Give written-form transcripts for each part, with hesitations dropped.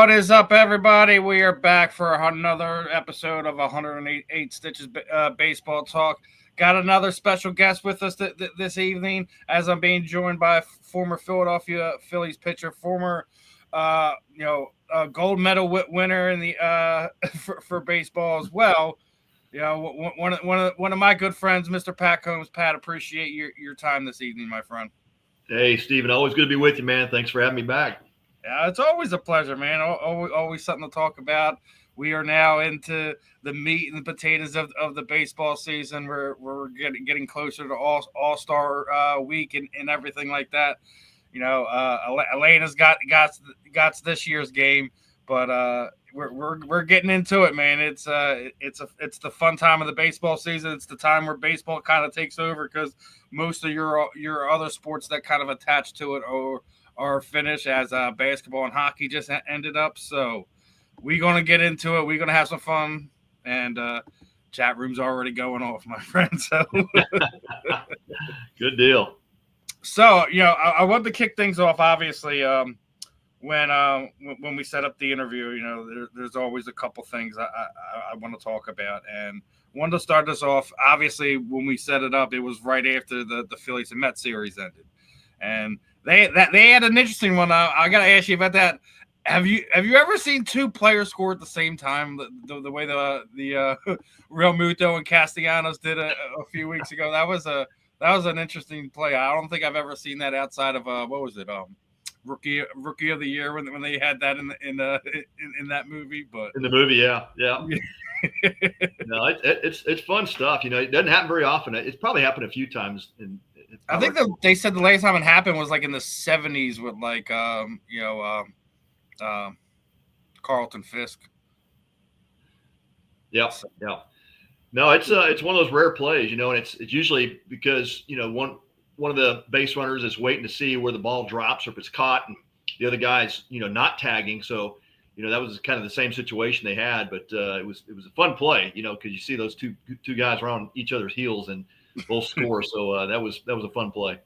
What is up, everybody? We are back for another episode of 108 Stitches Baseball Talk. Got another special guest with us this evening, as I'm being joined by former Philadelphia Phillies pitcher, former, gold medal winner in the for baseball as well. One of my good friends, Mr. Pat Combs. Pat, appreciate your time this evening, my friend. Hey, Steven, always good to be with you, man. Thanks for having me back. Yeah, it's always a pleasure, man. Always something to talk about. We are now into the meat and the potatoes of the baseball season. We're getting closer to All-Star week and everything like that. Elena's got this year's game, but we're getting into it, man. It's the fun time of the baseball season. It's the time where baseball kind of takes over because most of your other sports that kind of attach to it are finished, as basketball and hockey just ended up. So we're going to get into it. We're going to have some fun, and chat room's already going off, my friend. So good deal. So, I want to kick things off, obviously, when we set up the interview. There's always a couple things I want to talk about, and one to start us off, obviously, when we set it up, it was right after the Phillies and Mets series ended, and they had an interesting one. I got to ask you about that. Have you ever seen two players score at the same time? The way the Real Muto and Castellanos did a few weeks ago. That was an interesting play. I don't think I've ever seen that outside of what was it? Rookie of the Year when they had that in that movie. But in the movie, yeah. No, it's fun stuff. It doesn't happen very often. It's probably happened a few times. I think they said the last time it happened was like in the 70s with Carlton Fisk. Yeah. No, it's one of those rare plays, and it's usually because one of the base runners is waiting to see where the ball drops or if it's caught, and the other guy's not tagging. So that was kind of the same situation they had, but it was a fun play, because you see those two guys around each other's heels and both score. So that was a fun play.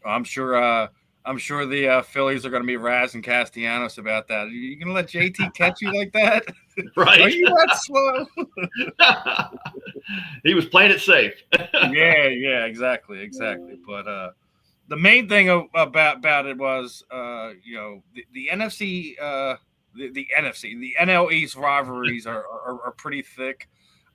I'm sure the Phillies are going to be razzing Castellanos about that. Are you going to let JT catch you like that? Right. Are you that slow? He was playing it safe. Yeah, exactly. But the main thing about it was, the NFC, the NL East rivalries are pretty thick.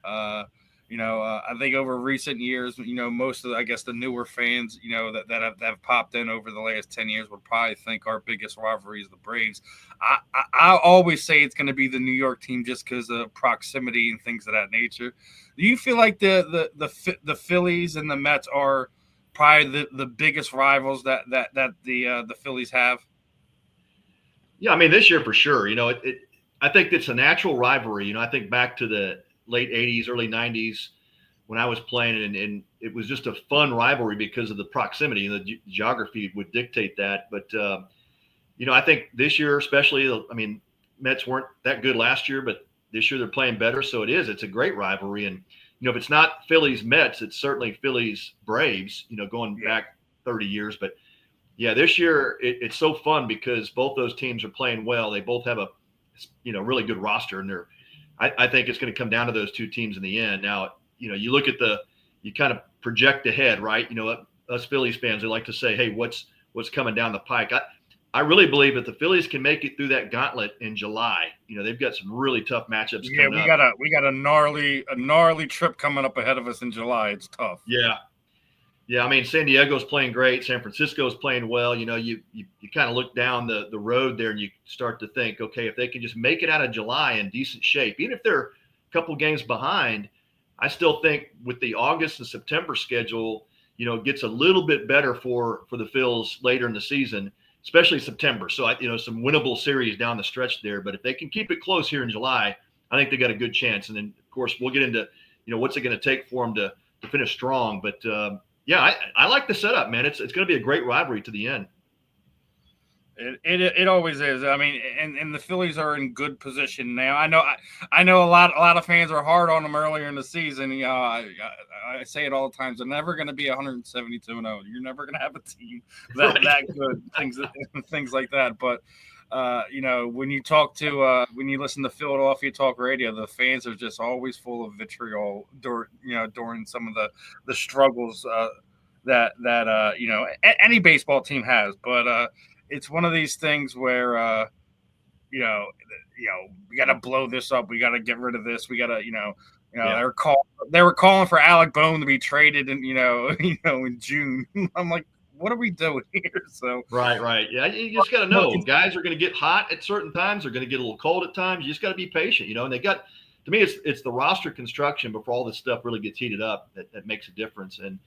I think over recent years, most of the newer fans, that have popped in over the last 10 years would probably think our biggest rivalry is the Braves. I always say it's going to be the New York team just because of proximity and things of that nature. Do you feel like the Phillies and the Mets are probably the biggest rivals that the Phillies have? Yeah, I mean, this year for sure. I think it's a natural rivalry. I think back to the late 80s, early 90s when I was playing, and it was just a fun rivalry because of the proximity and the geography would dictate that. But, I think this year especially, Mets weren't that good last year, but this year they're playing better. So it's a great rivalry. And, if it's not Phillies Mets, it's certainly Phillies Braves, going back 30 years. But, yeah, this year it's so fun because both those teams are playing well. They both have a, really good roster, and I think it's going to come down to those two teams in the end. Now, you look at you kind of project ahead, right? Us Phillies fans, they like to say, hey, what's coming down the pike? I really believe that the Phillies can make it through that gauntlet in July. They've got some really tough matchups coming up. We got a gnarly trip coming up ahead of us in July. It's tough. Yeah. San Diego's playing great. San Francisco's playing well. You kind of look down the road there and you start to think, okay, if they can just make it out of July in decent shape, even if they're a couple games behind, I still think with the August and September schedule, it gets a little bit better for the Phils later in the season, especially September. So, some winnable series down the stretch there. But if they can keep it close here in July, I think they got a good chance. And then, of course, we'll get into, what's it going to take for them to finish strong. But, yeah, I like the setup, man. It's going to be a great rivalry to the end. It always is. And the Phillies are in good position now. I know a lot of fans are hard on them earlier in the season. I say it all the time. They're never going to be 172-0. You're never going to have a team that good. Things like that. But when you talk to when you listen to Philadelphia talk radio, the fans are just always full of vitriol during some of the struggles that any baseball team has. But it's one of these things where you know, we got to blow this up. We got to get rid of this. We got to, Yeah. they were calling for Alec Bohm to be traded, and in June. I'm like, what are we doing here? So Right. Yeah, you just got to know guys are going to get hot at certain times. They're going to get a little cold at times. You just got to be patient, And they got, to me, it's the roster construction before all this stuff really gets heated up that makes a difference. And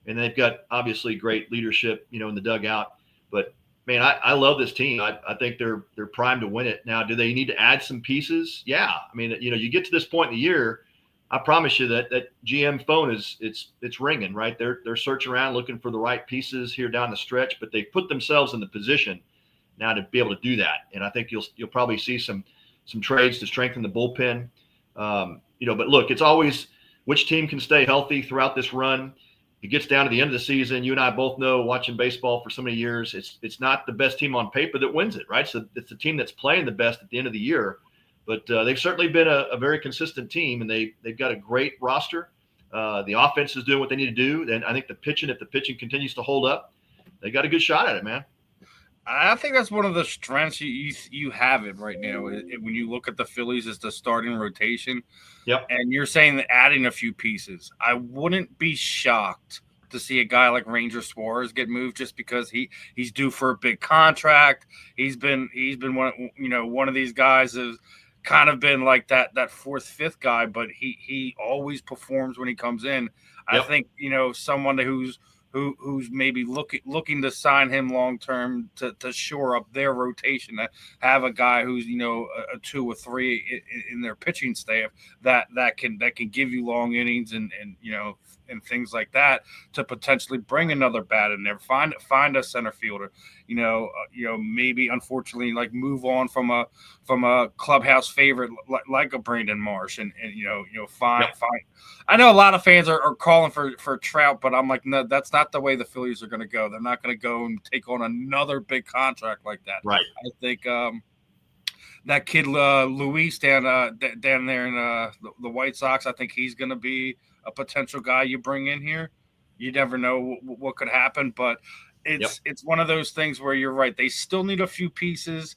they've got obviously great leadership, in the dugout. But man, I love this team. I think they're primed to win it. Now, do they need to add some pieces? Yeah. I mean, you get to this point in the year, I promise you that GM phone it's ringing, right? They're searching around looking for the right pieces here down the stretch, but they've put themselves in the position now to be able to do that. And I think you'll probably see some trades to strengthen the bullpen. But look, it's always which team can stay healthy throughout this run. It gets down to the end of the season. You and I both know, watching baseball for so many years, it's not the best team on paper that wins it, right? So it's the team that's playing the best at the end of the year. But they've certainly been a very consistent team, and they've got a great roster. The offense is doing what they need to do. And I think if the pitching continues to hold up, they got a good shot at it, man. I think that's one of the strengths you have it right now. When you look at the Phillies, is the starting rotation. Yep. And you're saying that adding a few pieces. I wouldn't be shocked to see a guy like Ranger Suarez get moved just because he's due for a big contract. He's been one of these guys has kind of been like that fourth, fifth guy, but he always performs when he comes in. Yep. I think someone who's maybe looking to sign him long term to shore up their rotation, to have a guy who's a 2 or 3 in their pitching staff that can give you long innings and things like that, to potentially bring another bat in there, find a center fielder, maybe unfortunately like move on from a clubhouse favorite like a Brandon Marsh and find. I know a lot of fans are calling for Trout, but I'm like, no, that's not the way the Phillies are going to go. They're not going to go and take on another big contract like that. Right. I think that kid Luis down there in the White Sox, I think he's going to be a potential guy you bring in here. You never know what could happen, but it's one of those things where you're right. They still need a few pieces.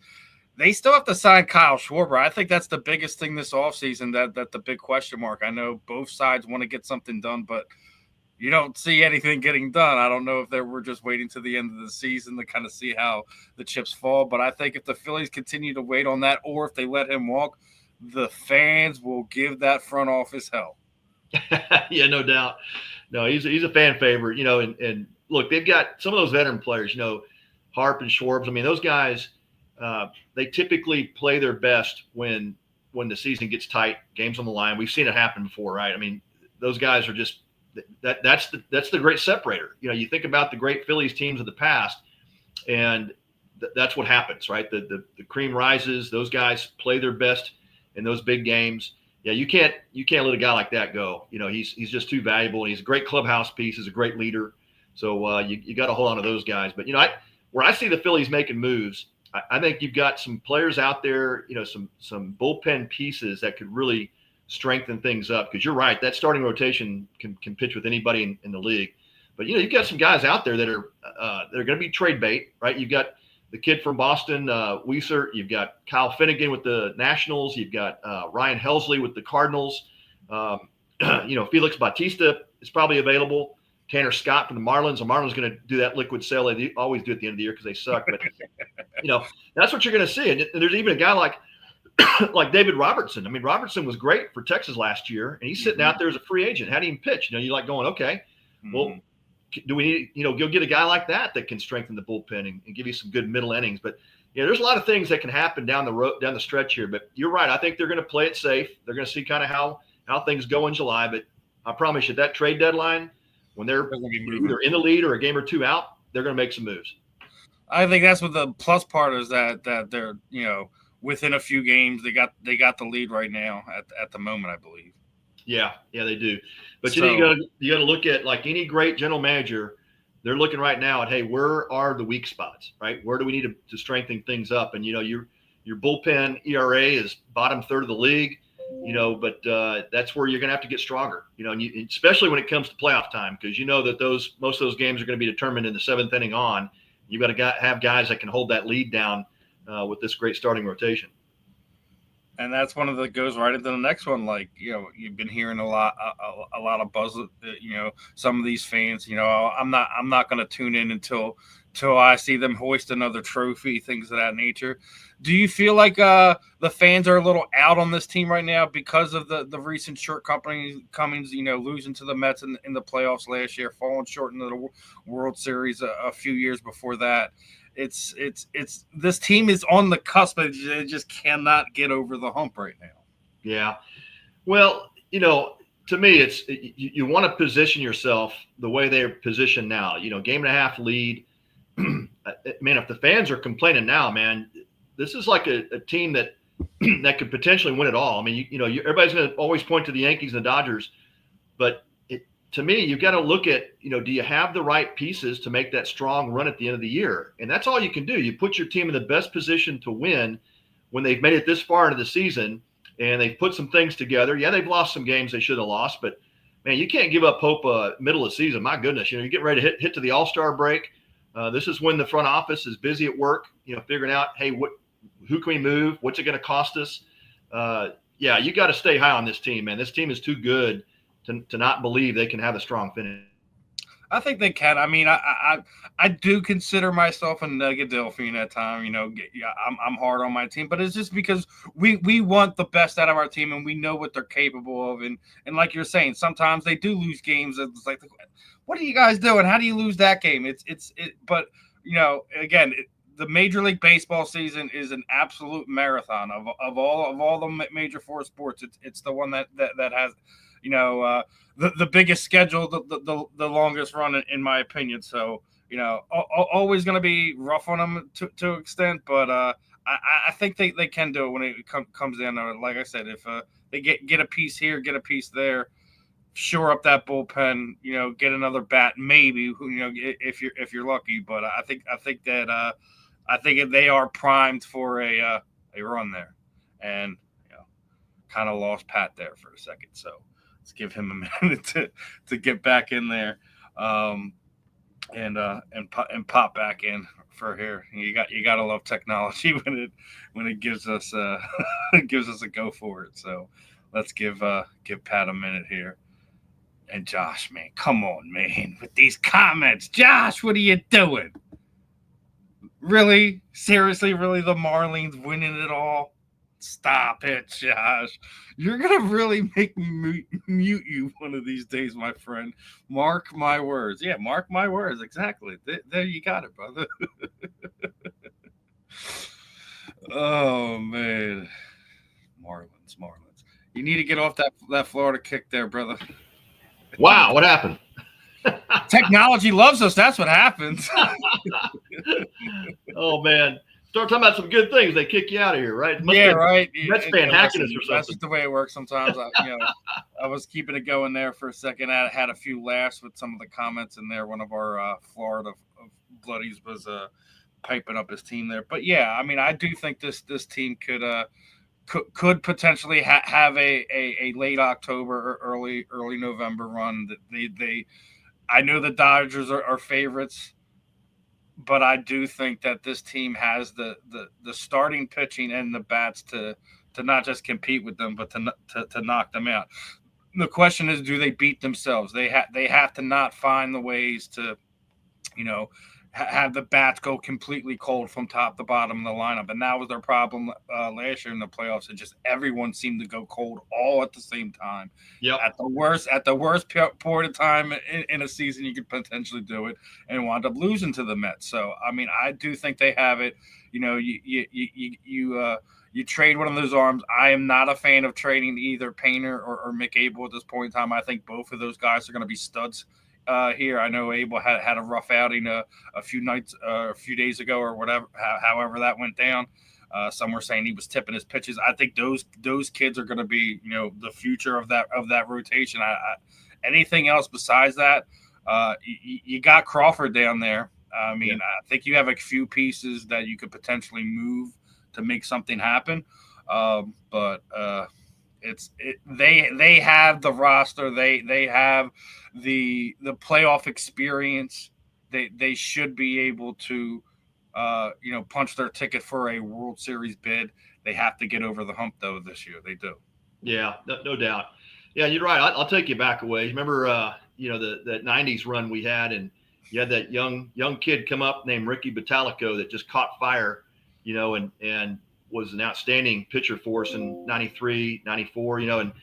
They still have to sign Kyle Schwarber. I think that's the biggest thing this offseason, that the big question mark. I know both sides want to get something done, but you don't see anything getting done. I don't know if we're just waiting to the end of the season to kind of see how the chips fall. But I think if the Phillies continue to wait on that, or if they let him walk, the fans will give that front office hell. Yeah, no doubt. No, he's a fan favorite, and look, they've got some of those veteran players, Harp and Schwarber. I mean, those guys, they typically play their best when the season gets tight, games on the line. We've seen it happen before, right? I mean, those guys are just that's the great separator. You think about the great Phillies teams of the past, and that's what happens, right? The cream rises. Those guys play their best in those big games. Yeah, you can't let a guy like that go. He's just too valuable. He's a great clubhouse piece. He's a great leader. So you got to hold on to those guys. But where I see the Phillies making moves, I think you've got some players out there, some bullpen pieces that could really strengthen things up. Because you're right, that starting rotation can pitch with anybody in the league. But you've got some guys out there that are going to be trade bait, right? You've got the kid from Boston, Weiser. You've got Kyle Finnegan with the Nationals. You've got Ryan Helsley with the Cardinals. Felix Bautista is probably available. Tanner Scott from the Marlins. The Marlins going to do that liquid sale they always do at the end of the year because they suck. But that's what you're going to see. And there's even a guy like David Robertson. I mean, Robertson was great for Texas last year, and he's sitting out there as a free agent. Hadn't even pitched. You're like going, okay, well, do we need, go get a guy like that can strengthen the bullpen and give you some good middle innings. But there's a lot of things that can happen down the stretch here. But you're right. I think they're going to play it safe. They're going to see kind of how things go in July. But I promise you, that trade deadline, when they're either in the lead or a game or two out, they're going to make some moves. I think that's what the plus part is, that they're within a few games they got the lead right now at the moment, I believe. Yeah, they do. But you got to look at, like any great general manager, they're looking right now at, hey, where are the weak spots, right? Where do we need to strengthen things up? And, your bullpen ERA is bottom third of the league, but that's where you're going to have to get stronger, and especially when it comes to playoff time, because that most of those games are going to be determined in the seventh inning on. You've got to have guys that can hold that lead down with this great starting rotation. And that's one of the goes right into the next one. Like, you've been hearing a lot of buzz. Some of these fans. I'm not going to tune in until I see them hoist another trophy, things of that nature. Do you feel like the fans are a little out on this team right now because of the recent shortcomings? Losing to the Mets in the playoffs last year, falling short in the World Series a few years before that. It's this team is on the cusp, but they just cannot get over the hump right now. Yeah. Well, to me, it's you want to position yourself the way they're positioned now. Game and a half lead. Man, if the fans are complaining now, man, this is like a team that could potentially win it all. I mean, everybody's going to always point to the Yankees and the Dodgers, but to me, you've got to look at, do you have the right pieces to make that strong run at the end of the year? And that's all you can do. You put your team in the best position to win when they've made it this far into the season and they've put some things together. Yeah, they've lost some games they should have lost, but, man, you can't give up hope middle of the season. My goodness, you get ready to hit to the All-Star break. This is when the front office is busy at work, figuring out, hey, who can we move? What's it going to cost us? Yeah, you got to stay high on this team, man. This team is too good to not believe they can have a strong finish. I think they can. I mean, I do consider myself a Nugget-Delphine at time. I'm hard on my team, but it's just because we want the best out of our team and we know what they're capable of. And like you're saying, sometimes they do lose games. It's like, what are you guys doing? How do you lose that game? But again, the Major League Baseball season is an absolute marathon of all the major four sports. It's the one that has the biggest schedule, the longest run, in my opinion. So, always going to be rough on them to an extent, but I think they can do it when it comes in. Like I said, if they get a piece here, get a piece there, shore up that bullpen, get another bat, maybe, if you're lucky. But I think that I think they are primed for a run there, and kind of lost Pat there for a second, so. Let's give him a minute to get back in there, and pop back in for here. You gotta love technology when it gives us a go for it. So let's give Pat a minute here. And Josh, man, come on, man, with these comments, Josh, what are you doing? Really, seriously, really, the Marlins winning it all? Stop it, Josh. You're going to really make me mute you one of these days, my friend. Mark my words. Yeah, mark my words. Exactly. There you got it, brother. Oh, man. Marlins. You need to get off that Florida kick there, brother. Wow, what happened? Technology loves us. That's what happens. Oh, man. Start talking about some good things, they kick you out of here, right? Right. Mets fan hacking us or something. That's just the way it works sometimes. I was keeping it going there for a second. I had a few laughs with some of the comments in there. One of our Florida bloodies was piping up his team there. But, yeah, I mean, I do think this team could potentially have a late October or early November run. I know the Dodgers are favorites. But I do think that this team has the starting pitching and the bats to not just compete with them, but to knock them out. The question is, do they beat themselves? They have to not find the ways to, have the bats go completely cold from top to bottom of the lineup. And that was their problem last year in the playoffs. It just everyone seemed to go cold all at the same time. Yep. At the worst point of time in a season, you could potentially do it and wound up losing to the Mets. So, I mean, I do think they have it. You trade one of those arms. I am not a fan of trading either Painter or Mick Abel at this point in time. I think both of those guys are going to be studs here. I know Abel had a rough outing a few days ago or whatever, however that went down. Some were saying he was tipping his pitches. I think those kids are going to be the future of that rotation. Anything else besides that, You got Crawford down there. I mean, I think you have a few pieces that you could potentially move to make something happen. But they have the roster. They have the playoff experience. They should be able to punch their ticket for a World Series bid. They have to get over the hump though this year. They do. Yeah, no doubt. Yeah, you're right. I'll take you back a ways. Remember, the '90s run we had, and you had that young kid come up named Ricky Batalico that just caught fire, and was an outstanding pitcher for us in '93, '94. And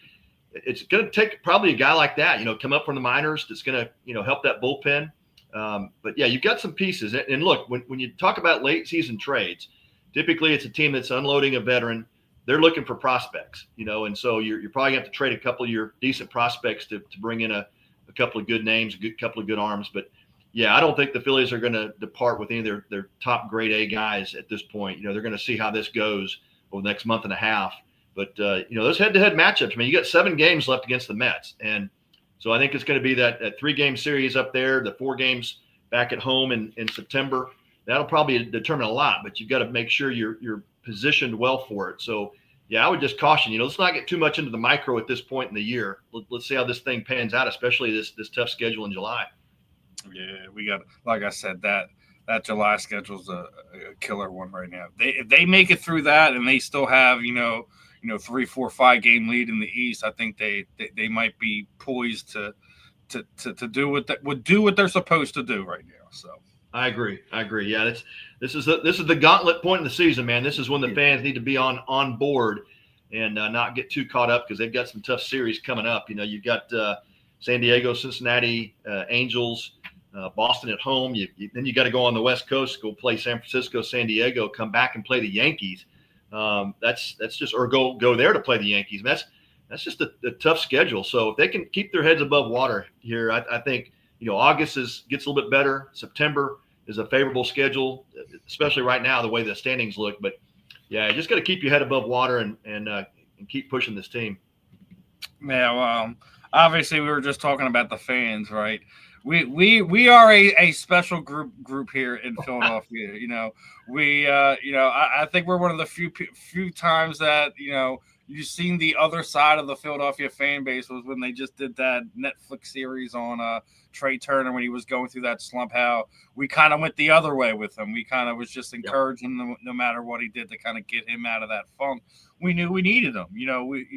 it's going to take probably a guy like that, come up from the minors that's going to, help that bullpen. But yeah, you've got some pieces. And look, when you talk about late season trades, typically it's a team that's unloading a veteran. They're looking for prospects, and so you're probably going to have to trade a couple of your decent prospects to bring in a couple of good names, a couple of good arms. But yeah, I don't think the Phillies are going to depart with any of their top grade A guys at this point. They're going to see how this goes over the next month and a half. But, those head-to-head matchups, you got 7 games left against the Mets. And so I think it's going to be that 3-game series up there, the 4 games back at home in September. That'll probably determine a lot, but you've got to make sure you're positioned well for it. So, yeah, I would just caution, let's not get too much into the micro at this point in the year. Let's see how this thing pans out, especially this tough schedule in July. Yeah, we got, like I said, that July schedule's a killer one right now. If they make it through that and they still have, 3, 4, 5 game lead in the East, I think they might be poised to do what they're supposed to do right now. So I agree. Yeah, this is the gauntlet point in the season, man. This is when the fans need to be on board and not get too caught up because they've got some tough series coming up. You've got San Diego, Cincinnati, Angels, Boston at home. Then you got to go on the West Coast, go play San Francisco, San Diego, come back and play the Yankees. That's just, or go there to play the Yankees. And that's just a tough schedule. So if they can keep their heads above water here, I think August gets a little bit better. September is a favorable schedule, especially right now the way the standings look. But yeah, you just got to keep your head above water and keep pushing this team. Yeah, well, obviously we were just talking about the fans, right? We are a special group here in Philadelphia. I think we're one of the few times that you've seen the other side of the Philadelphia fan base was when they just did that Netflix series on Trey Turner when he was going through that slump. How we kind of went the other way with him. We kind of was just encouraging him no matter what he did to kind of get him out of that funk. We knew we needed him.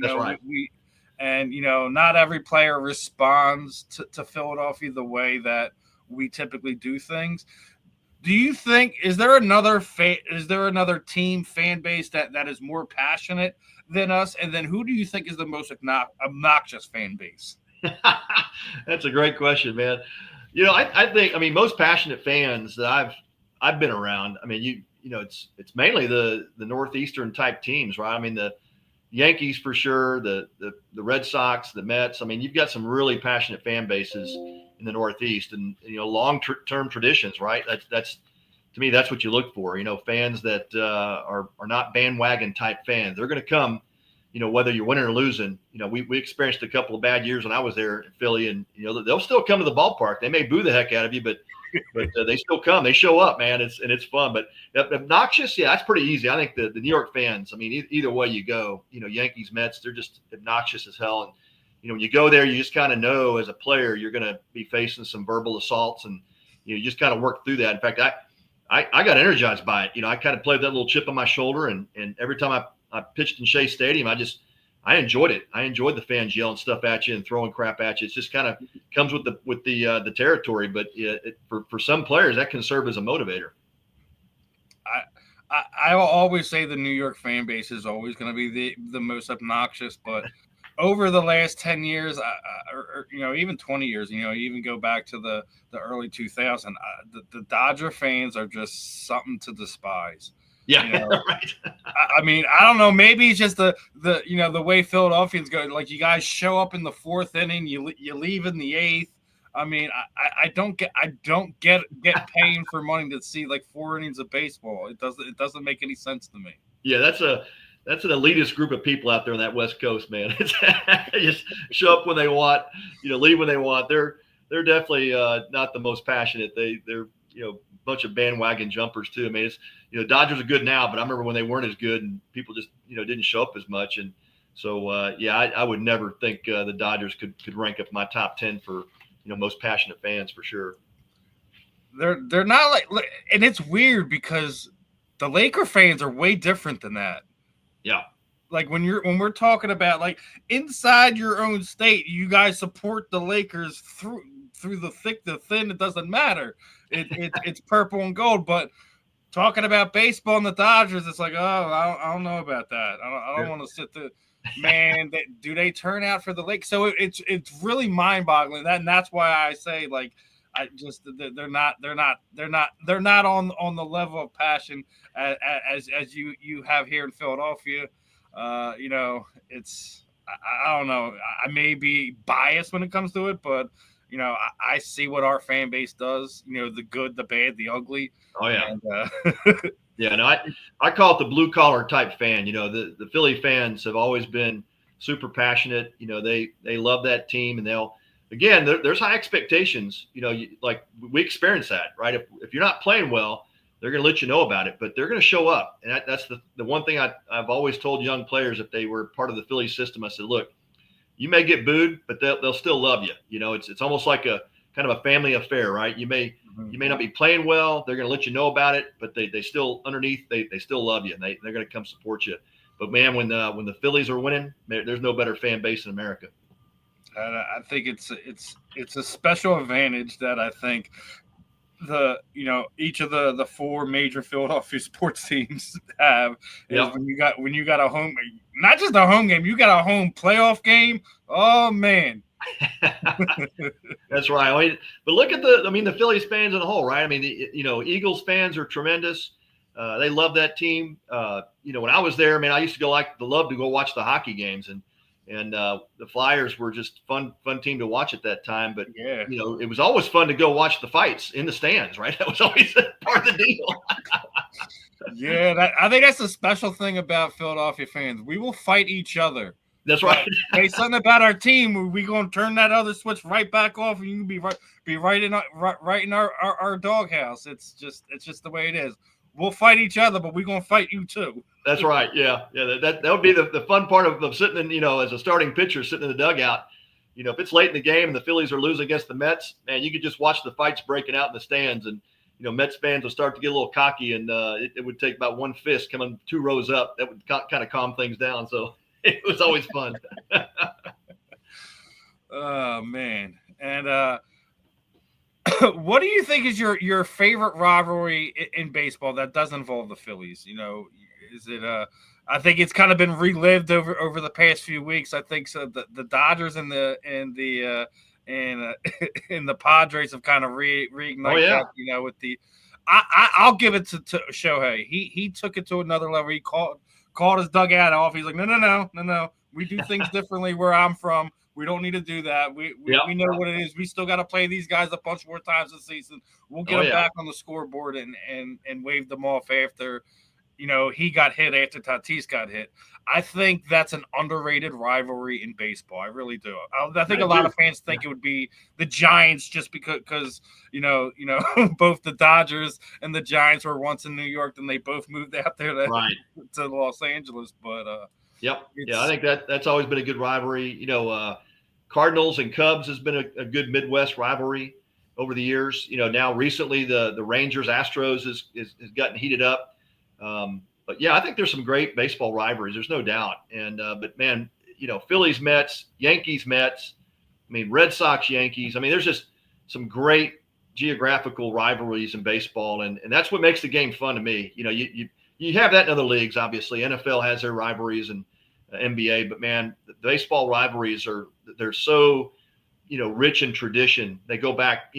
That's right. And, not every player responds to Philadelphia the way that we typically do things. Do you think, is there another team fan base that is more passionate than us? And then who do you think is the most obnoxious fan base? That's a great question, man. I think, most passionate fans that I've been around, it's mainly the Northeastern type teams, right? The Yankees for sure, the Red Sox, the Mets. You've got some really passionate fan bases in the Northeast, and long-term traditions, right? That's to me, that's what you look for. Fans that are not bandwagon type fans. They're going to come, whether you're winning or losing. We experienced a couple of bad years when I was there in Philly, and they'll still come to the ballpark. They may boo the heck out of you, but they still come. They show up, man. It's fun. But obnoxious, yeah, that's pretty easy. I think the New York fans, either way you go, Yankees, Mets, they're just obnoxious as hell. And when you go there, you just kind of know as a player you're going to be facing some verbal assaults, and you just kind of work through that. In fact, I got energized by it. I kind of played that little chip on my shoulder, and every time I pitched in Shea Stadium, I enjoyed it. I enjoyed the fans yelling stuff at you and throwing crap at you. It's just kind of comes with the territory. But for some players, that can serve as a motivator. I will always say the New York fan base is always going to be the most obnoxious. But over the last 10 years, or even 20 years, you even go back to the early 2000s, the Dodger fans are just something to despise. Yeah, right. I don't know. Maybe it's just the way Philadelphians go. Like, you guys show up in the 4th inning, you leave in the 8th. I don't get paying for money to see like 4 innings of baseball. It doesn't make any sense to me. Yeah, that's an elitist group of people out there on that West Coast, man. They just show up when they want, leave when they want. they're definitely not the most passionate. They're a bunch of bandwagon jumpers too. I mean, it's Dodgers are good now, but I remember when they weren't as good and people just didn't show up as much. And so I would never think the Dodgers could rank up my top 10 for most passionate fans for sure. They're not like, and it's weird because the Laker fans are way different than that. Yeah. Like when we're talking about like inside your own state, you guys support the Lakers through the thick, the thin. It doesn't matter. It's purple and gold. But talking about baseball and the Dodgers, it's like, I don't know about that. I don't want to sit there. Man, do they turn out for the Lakers? So it's really mind boggling. And that's why I say like. They're not on the level of passion as you have here in Philadelphia. It's I don't know. I may be biased when it comes to it, but I see what our fan base does. The good, the bad, the ugly. Oh yeah. And, yeah. No, I call it the blue collar type fan. The Philly fans have always been super passionate. They love that team, and again, there's high expectations. Like we experience that, right? If you're not playing well, they're going to let you know about it, but they're going to show up. And that's the one thing I've always told young players if they were part of the Philly system. I said, look, you may get booed, but they'll still love you. It's almost like a kind of a family affair, right? You may not be playing well. They're going to let you know about it, but they still underneath, they still love you, and they're going to come support you. But man, when the Phillies are winning, there's no better fan base in America. And I think it's a special advantage that I think each of the four major Philadelphia sports teams have is when you got a home, not just a home game, you got a home playoff game. Oh man. That's right. But look at the Phillies fans as a whole, right? I mean, Eagles fans are tremendous. They love that team. When I was there, man, I used to love to go watch the hockey games, and the Flyers were just fun team to watch at that time. But yeah, it was always fun to go watch the fights in the stands, right? That was always part of the deal. Yeah, I think that's a special thing about Philadelphia fans. We will fight each other. That's right. Say something about our team, we gonna turn that other switch right back off, and you can be right in our doghouse. It's just the way it is. We'll fight each other, but we're gonna fight you too. That's right. Yeah. That would be the fun part of sitting in, as a starting pitcher, sitting in the dugout. If it's late in the game and the Phillies are losing against the Mets, man, you could just watch the fights breaking out in the stands, and Mets fans will start to get a little cocky, and it would take about one fist coming 2 rows up. That would kind of calm things down. So it was always fun. Oh man. And what do you think is your favorite rivalry in baseball that doesn't involve the Phillies? Is it I think it's kind of been relived over the past few weeks. I think so. The Dodgers and the Padres have kind of reignited that. With the I'll give it to Shohei. He took it to another level. He called his dugout off. He's like, no. We do things differently where I'm from. We don't need to do that. We know what it is. We still got to play these guys a bunch more times this season. We'll get them back on the scoreboard and wave them off after, he got hit after Tatis got hit. I think that's an underrated rivalry in baseball. I really do. I think a lot of fans think it would be the Giants just because both the Dodgers and the Giants were once in New York, and they both moved out there to Los Angeles. But yep. Yeah, I think that's always been a good rivalry. Cardinals and Cubs has been a good Midwest rivalry over the years. Now recently the Rangers Astros has gotten heated up. But yeah, I think there's some great baseball rivalries. There's no doubt. And but man, Phillies Mets, Yankees Mets. I mean, Red Sox Yankees. I mean, there's just some great geographical rivalries in baseball, and that's what makes the game fun to me. You have that in other leagues, obviously. NFL has their rivalries and NBA, but man, the baseball rivalries they're so rich in tradition. They go back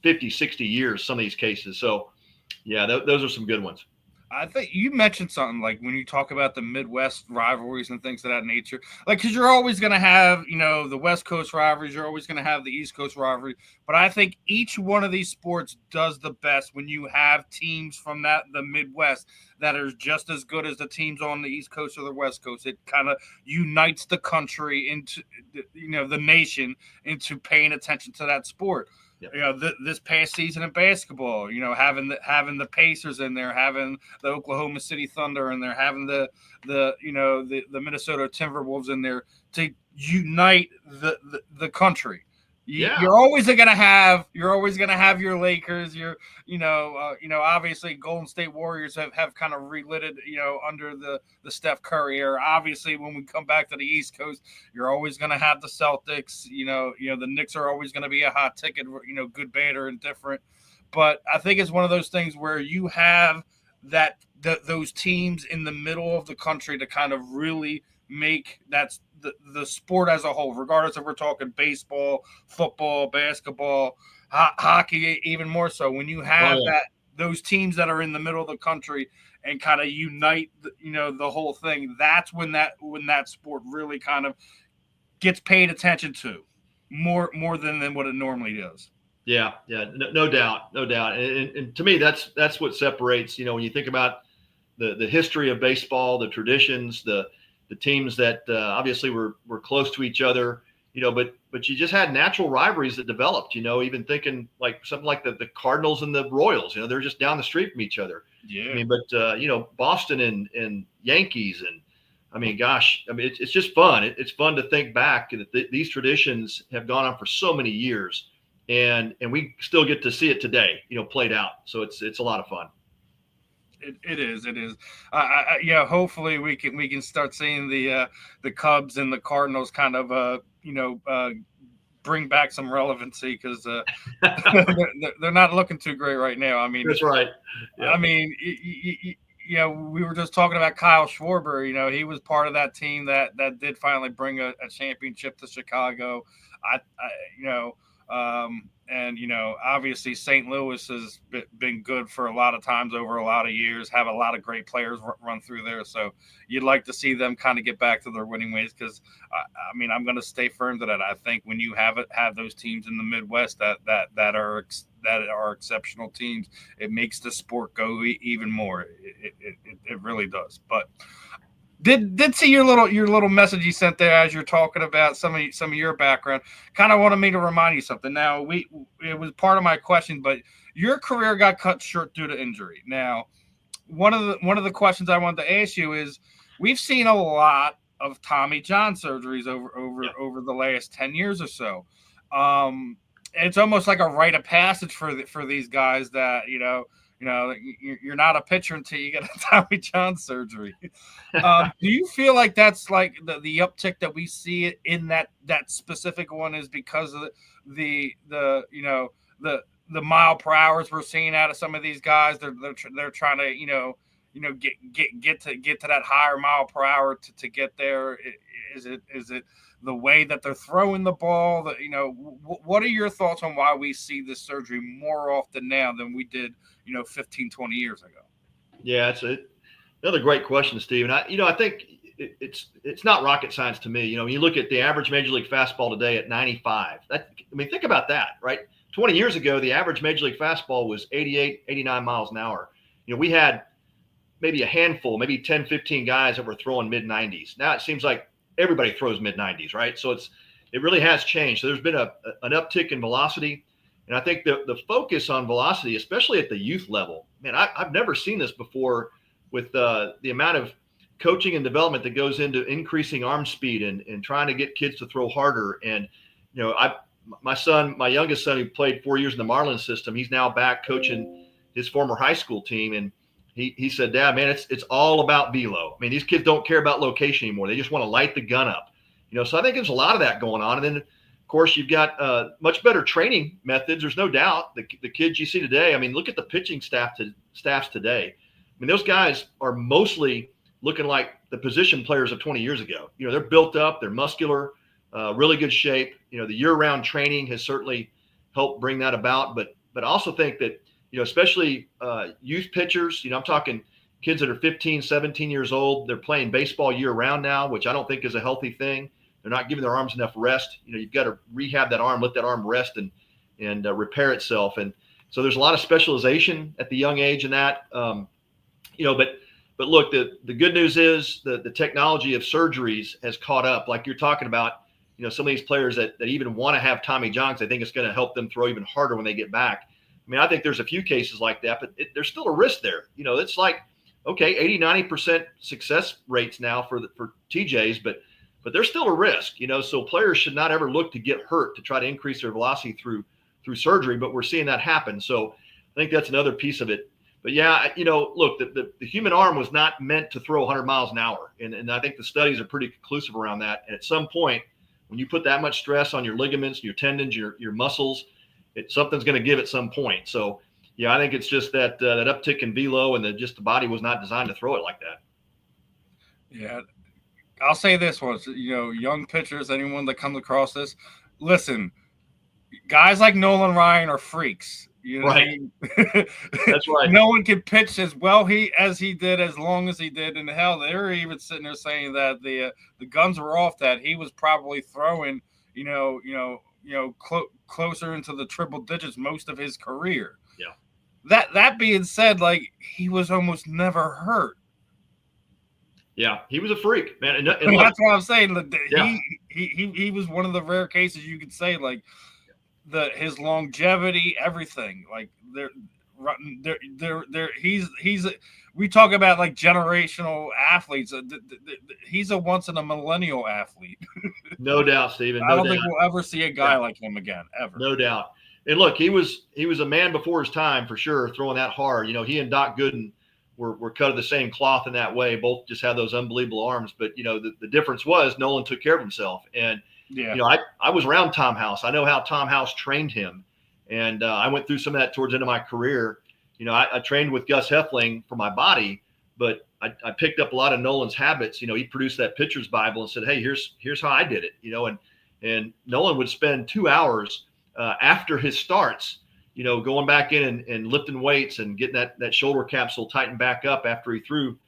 50, 60 years, some of these cases. So yeah, those are some good ones. I think you mentioned something like when you talk about the Midwest rivalries and things of that nature, like because you're always going to have, the West Coast rivalries, you're always going to have the East Coast rivalry. But I think each one of these sports does the best when you have teams from the Midwest that are just as good as the teams on the East Coast or the West Coast. It kind of unites the country into, the nation into paying attention to that sport. This past season in basketball, having the Pacers in there, having the Oklahoma City Thunder in there, having the Minnesota Timberwolves in there to unite the country. Yeah. You're always gonna have your Lakers. Obviously Golden State Warriors have kind of relit it, under the Steph Curry era. Obviously, when we come back to the East Coast, you're always gonna have the Celtics. The Knicks are always gonna be a hot ticket. Good, bad, or indifferent. But I think it's one of those things where you have those teams in the middle of the country to kind of really make the sport as a whole, regardless if we're talking baseball, football, basketball, hockey, even more so. When you have those teams that are in the middle of the country and kind of unite, the whole thing, that's when that sport really kind of gets paid attention to more than what it normally does. Yeah, no doubt, no doubt. And to me, that's what separates. When you think about the history of baseball, the traditions, the teams that obviously were close to each other, but you just had natural rivalries that developed. Even thinking like something like the Cardinals and the Royals. They're just down the street from each other. Yeah. I mean, but Boston and Yankees, and I mean, gosh, I mean, it's just fun. It's fun to think back that these traditions have gone on for so many years. And we still get to see it today, played out. So it's a lot of fun. It is. Hopefully we can start seeing the Cubs and the Cardinals kind of bring back some relevancy because they're not looking too great right now. I mean, that's right. Yeah. I mean, we were just talking about Kyle Schwarber. He was part of that team that did finally bring a championship to Chicago. Obviously St. Louis has been good for a lot of times over a lot of years, have a lot of great players run through there. So you'd like to see them kind of get back to their winning ways because, I'm going to stay firm to that. I think when you have those teams in the Midwest that are exceptional teams, it makes the sport go even more. It really does. But did see your little message you sent there as you're talking about some of your background. Kind of wanted me to remind you something. Now it was part of my question, but your career got cut short due to injury. Now, one of the questions I wanted to ask you is we've seen a lot of Tommy John surgeries over the last 10 years or so. It's almost like a rite of passage for these guys that you're not a pitcher until you get a Tommy John surgery. Do you feel like that's like the uptick that we see in that specific one is because of the mile per hours we're seeing out of some of these guys? They're trying to get to that higher mile per hour to get there. Is it the way that they're throwing the ball? What are your thoughts on why we see this surgery more often now than we did 15, 20 years ago? Yeah, it's another great question, Steve. And I think it's not rocket science to me. When you look at the average major league fastball today at 95, think about that, right? 20 years ago, the average major league fastball was 88, 89 miles an hour. We had maybe a handful, maybe 10, 15 guys that were throwing mid 90s. Now it seems like everybody throws mid 90s, right? So it really has changed. So there's been an uptick in velocity. And I think the focus on velocity, especially at the youth level, man, I've never seen this before with the amount of coaching and development that goes into increasing arm speed and trying to get kids to throw harder. And, my youngest son, who played 4 years in the Marlins system, he's now back coaching his former high school team. And he said, Dad, man, it's all about velo. I mean, these kids don't care about location anymore. They just want to light the gun up. So I think there's a lot of that going on. And then, of course, you've got much better training methods. There's no doubt. The kids you see today, I mean, look at the pitching staffs today. I mean, those guys are mostly looking like the position players of 20 years ago. They're built up, they're muscular, really good shape. The year-round training has certainly helped bring that about. But I also think that, especially youth pitchers, I'm talking kids that are 15, 17 years old. They're playing baseball year round now, which I don't think is a healthy thing. They're not giving their arms enough rest. You've got to rehab that arm, let that arm rest and repair itself. And so there's a lot of specialization at the young age in that. But look, the good news is the technology of surgeries has caught up. Like you're talking about, some of these players that even want to have Tommy Johns, I think it's going to help them throw even harder when they get back. I mean, I think there's a few cases like that, but there's still a risk there. It's like, okay, 80, 90% success rates now for TJs, but there's still a risk, so players should not ever look to get hurt to try to increase their velocity through surgery, but we're seeing that happen. So I think that's another piece of it. But yeah, look, the human arm was not meant to throw 100 miles an hour. And I think the studies are pretty conclusive around that. And at some point, when you put that much stress on your ligaments, your tendons, your muscles, something's going to give at some point. So yeah, I think it's just that uptick in velo and the body was not designed to throw it like that. Yeah. I'll say this once, young pitchers, anyone that comes across this, listen, guys like Nolan Ryan are freaks. Right. That's right. No one can pitch as well as he did, as long as he did. And hell, they were even sitting there saying that the guns were off, that he was probably throwing, closer into the triple digits most of his career. Yeah. That being said, like, he was almost never hurt. Yeah, he was a freak, man. And that's what I'm saying. Yeah. He was one of the rare cases you could say, like, his longevity, everything. Like, he's we talk about like generational athletes. He's a once in a millennial athlete. No doubt, Steven. I don't think we'll ever see a guy like him again, ever. No doubt. And look, he was a man before his time for sure, throwing that hard. He and Doc Gooden were cut of the same cloth in that way. Both just had those unbelievable arms. But the difference was Nolan took care of himself. And I was around Tom House. I know how Tom House trained him, and I went through some of that towards the end of my career. I trained with Gus Heffling for my body, but I picked up a lot of Nolan's habits. He produced that pitcher's Bible and said, "Hey, here's how I did it." And Nolan would spend 2 hours after his starts, going back in and lifting weights and getting that shoulder capsule tightened back up after he threw,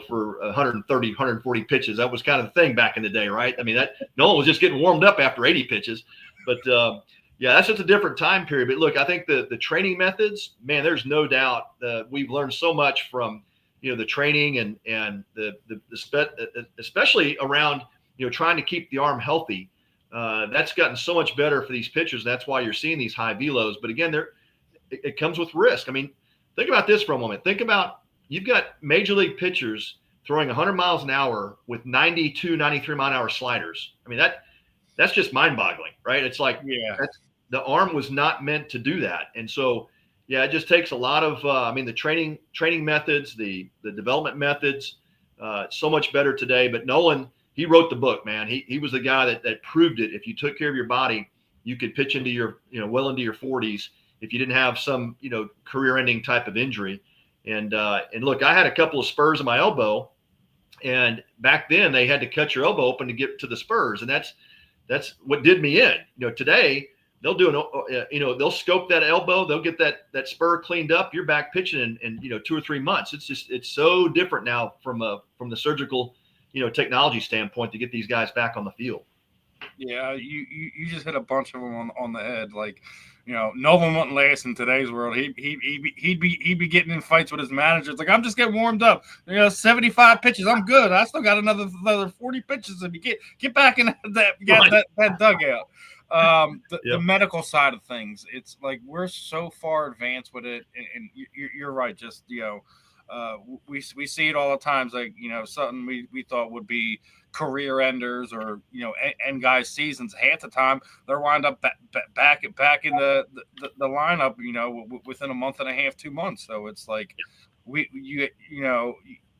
for 130, 140 pitches. That was kind of the thing back in the day, right? I mean, that Nolan was just getting warmed up after 80 pitches. But yeah, that's just a different time period. But look, I think the training methods, man, there's no doubt we've learned so much from, the training and especially around, trying to keep the arm healthy. That's gotten so much better for these pitchers. That's why you're seeing these high velos. But again, it comes with risk. I mean, think about this for a moment. Think about, you've got major league pitchers throwing 100 miles an hour with 92, 93 mile an hour sliders. I mean, that's just mind boggling, right? It's like, the arm was not meant to do that. And so, yeah, it just takes a lot of, the training methods, the development methods, so much better today. But Nolan, he wrote the book, man. He was the guy that proved it. If you took care of your body, you could pitch into your, well into your 40s if you didn't have some, career-ending type of injury. And look, I had a couple of spurs in my elbow, and back then they had to cut your elbow open to get to the spurs, and that's what did me in. Today they'll do they'll scope that elbow, they'll get that spur cleaned up. You're back pitching in 2 or 3 months. It's so different now from the surgical technology standpoint to get these guys back on the field. Yeah, you just hit a bunch of them on the head. Like, Nolan wouldn't last in today's world. He'd be getting in fights with his managers. Like, I'm just getting warmed up. 75 pitches, I'm good. I still got another 40 pitches. If you get back in that dugout. The medical side of things, it's like we're so far advanced with it, and you're right. Just we see it all the times. Like, something we thought would be career enders or end guys' seasons. Half the time they're wind up back in the lineup. Within a month and a half, 2 months. So it's like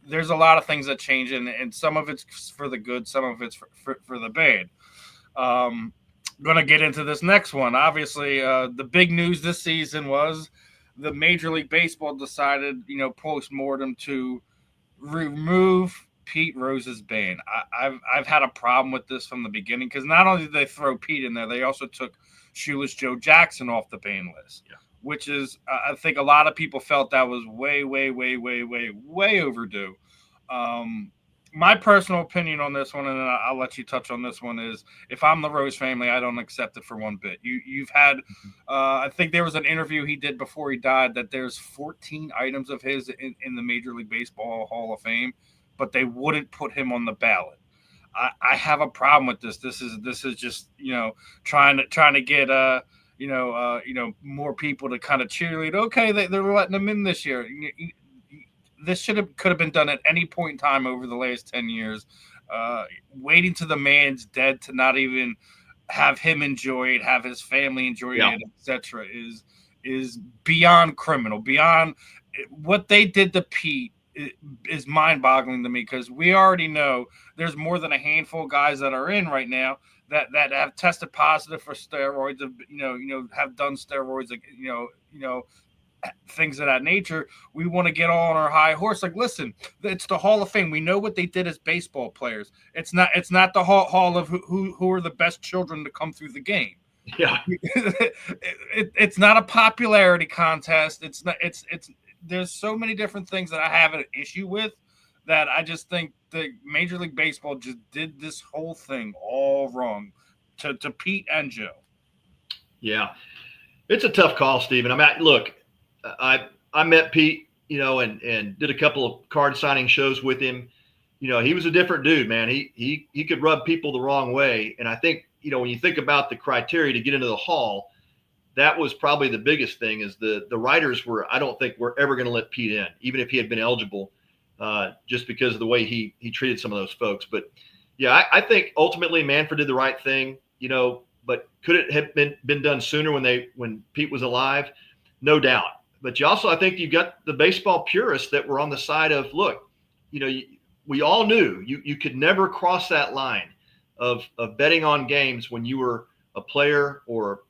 there's a lot of things that change, and some of it's for the good, some of it's for the bad. Going to get into this next one. Obviously, the big news this season was the Major League Baseball decided, post-mortem to remove Pete Rose's ban. I've had a problem with this from the beginning because not only did they throw Pete in there, they also took Shoeless Joe Jackson off the ban list. Yeah. which is I think a lot of people felt that was way, way, way, way, way, way overdue. Um, my personal opinion on this one, and then I'll let you touch on this one, is if I'm the Rose family, I don't accept it for one bit. You've had, I think there was an interview he did before he died that there's 14 items of his in the Major League Baseball Hall of Fame, but they wouldn't put him on the ballot. I have a problem with this. This is just trying to get more people to kind of cheerlead. Okay, they're letting them in this year. This could have been done at any point in time over the last 10 years. Waiting till the man's dead to not even have him enjoy it, have his family enjoy it, etc. is beyond criminal. Beyond what they did to Pete is mind-boggling to me, because we already know there's more than a handful of guys that are in right now that have tested positive for steroids, have done steroids, things of that nature. We want to get all on our high horse. Like, listen, it's the Hall of Fame. We know what they did as baseball players. It's not the hall of who are the best children to come through the game. Yeah. It's not a popularity contest. It's not. It's there's so many different things that I have an issue with, that I just think the Major League Baseball just did this whole thing all wrong to Pete and Joe. Yeah. It's a tough call, Steven. I mean, look, I met Pete, and did a couple of card signing shows with him. He was a different dude, man. He could rub people the wrong way. And I think, when you think about the criteria to get into the Hall, that was probably the biggest thing, is the writers I don't think were ever going to let Pete in, even if he had been eligible, just because of the way he treated some of those folks. But yeah, I think ultimately Manfred did the right thing, but could it have been done sooner when Pete was alive? No doubt. But you also, I think you got the baseball purists that were on the side of, look, we all knew you could never cross that line of betting on games when you were a player or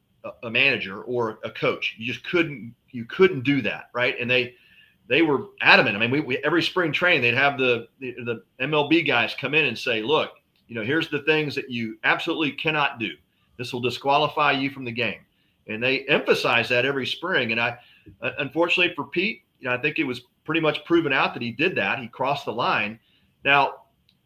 a manager or a coach. You just couldn't do that, right? And they were adamant. I mean, we every spring training they'd have the MLB guys come in and say, look, here's the things that you absolutely cannot do. This will disqualify you from the game. And they emphasize that every spring. And unfortunately for Pete, I think it was pretty much proven out that he did that. He crossed the line. Now,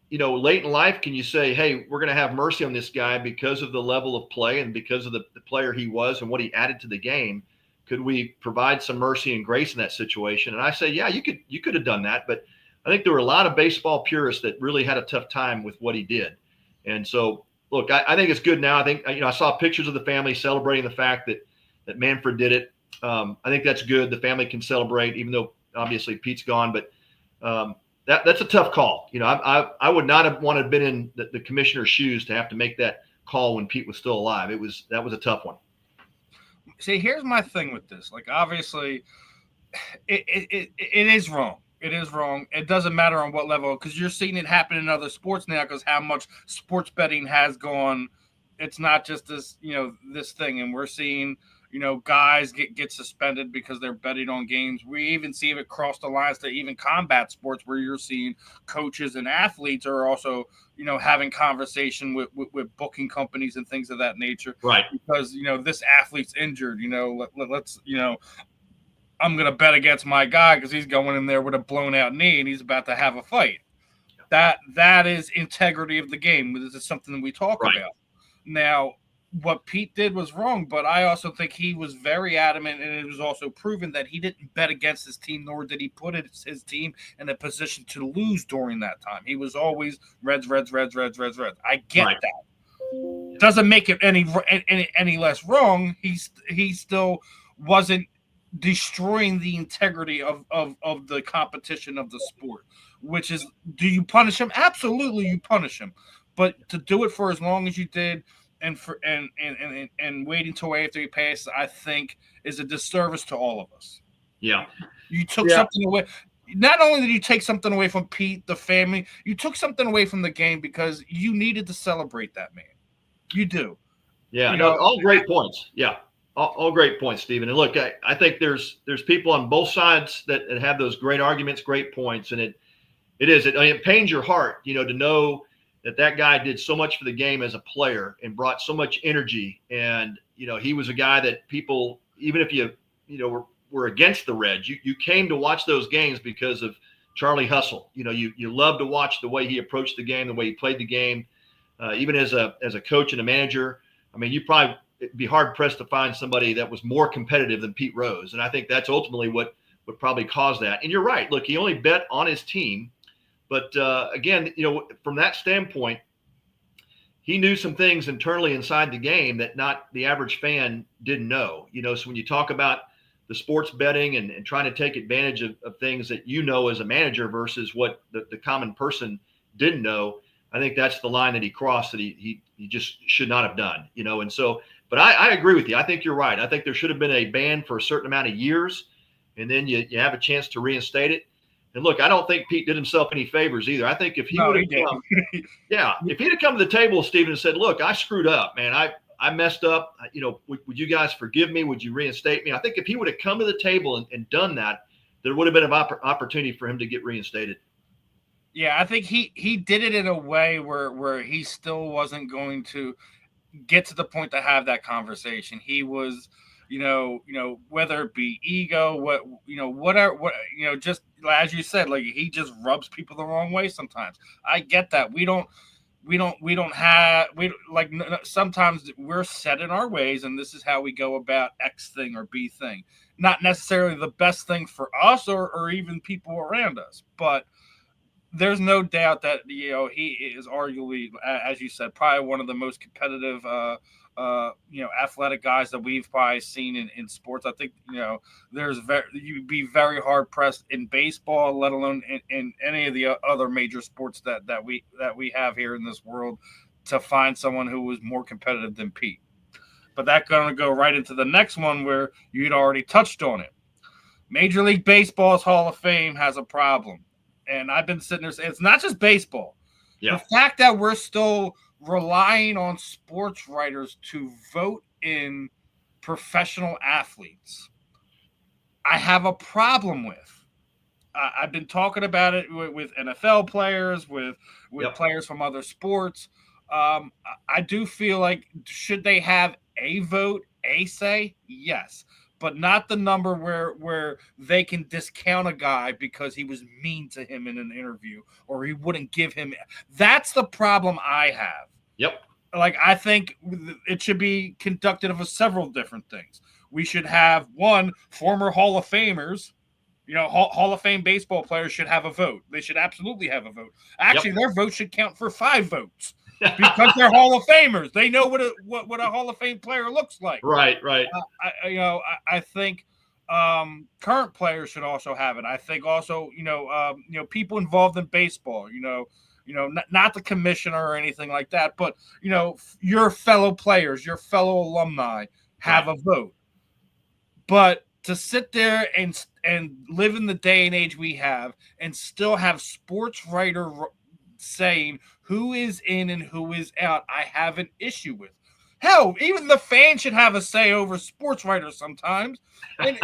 late in life, can you say, hey, we're going to have mercy on this guy because of the level of play and because of the player he was and what he added to the game? Could we provide some mercy and grace in that situation? And I say, yeah, you could have done that. But I think there were a lot of baseball purists that really had a tough time with what he did. And so, look, I think it's good now. I think, I saw pictures of the family celebrating the fact that Manfred did it. I think that's good. The family can celebrate, even though obviously Pete's gone. But that's a tough call. I would not have wanted to been in the commissioner's shoes to have to make that call when Pete was still alive. That was a tough one. See, here's my thing with this. Like, obviously, it is wrong. It is wrong. It doesn't matter on what level, because you're seeing it happen in other sports now, because how much sports betting has gone. It's not just this, this thing. And we're seeing, guys get suspended because they're betting on games. We even see it cross the lines to even combat sports, where you're seeing coaches and athletes are also, having conversation with booking companies and things of that nature. Right. Because, this athlete's injured, let's, I'm going to bet against my guy because he's going in there with a blown out knee and he's about to have a fight. That is integrity of the game. This is something that we talk about. Now, what Pete did was wrong, but I also think he was very adamant, and it was also proven that he didn't bet against his team, nor did he put his team in a position to lose during that time. He was always Reds. I get that. Doesn't make it any less wrong. He still wasn't destroying the integrity of the competition of the sport, which is, do you punish him? Absolutely, you punish him. But to do it for as long as you did, and waiting till after he passed, I think is a disservice to all of us. Yeah, you took something away. Not only did you take something away from Pete, the family, you took something away from the game because you needed to celebrate that man. You do. Yeah, all great points. Yeah, all great points, Steven. And look, I think there's people on both sides that have those great arguments, great points, and it pains your heart, to know that guy did so much for the game as a player and brought so much energy. And, he was a guy that people, even if you were against the Reds. You came to watch those games because of Charlie Hustle. You love to watch the way he approached the game, the way he played the game, even as a coach and a manager. I mean, it'd be hard pressed to find somebody that was more competitive than Pete Rose. And I think that's ultimately what probably caused that. And you're right. Look, he only bet on his team. But again, from that standpoint, he knew some things internally inside the game that not the average fan didn't know. So when you talk about the sports betting and trying to take advantage of things that as a manager versus what the common person didn't know, I think that's the line that he crossed that he just should not have done. And so, but I agree with you. I think you're right. I think there should have been a ban for a certain amount of years, and then you have a chance to reinstate it. And look, I don't think Pete did himself any favors either. I think if he would have come, if he'd have come to the table, Steven, and said, "Look, I screwed up, man. I messed up. Would you guys forgive me? Would you reinstate me?" I think if he would have come to the table and done that, there would have been an opportunity for him to get reinstated. Yeah, I think he did it in a way where he still wasn't going to get to the point to have that conversation. He was, whether it be ego, whatever, just as you said, like he just rubs people the wrong way sometimes. I get that. Sometimes we're set in our ways, and this is how we go about X thing or B thing. Not necessarily the best thing for us or even people around us, but there's no doubt that he is arguably, as you said, probably one of the most competitive athletic guys that we've probably seen in sports. I think you'd be very hard pressed in baseball, let alone in any of the other major sports that we have here in this world, to find someone who was more competitive than Pete. But that's going to go right into the next one where you'd already touched on it. Major League Baseball's Hall of Fame has a problem. And I've been sitting there saying it's not just baseball. Yeah. The fact that we're still relying on sports writers to vote in professional athletes, I have a problem with. I've been talking about it with NFL players, with players from other sports. I do feel like, should they have a vote, a say? Yes. But not the number where they can discount a guy because he was mean to him in an interview or he wouldn't give him. That's the problem I have. Yep. Like, I think it should be conducted of several different things. We should have, one, former Hall of Famers. Hall of Fame baseball players should have a vote. They should absolutely have a vote. Actually, their vote should count for 5 votes. Because they're Hall of Famers. They know what a Hall of Fame player looks like. Right. I think current players should also have it. I think also, people involved in baseball, not the commissioner or anything like that, but, your fellow players, your fellow alumni have a vote. But to sit there and live in the day and age we have and still have sports writer saying who is in and who is out, I have an issue with. Hell, even the fans should have a say over sports writers sometimes. And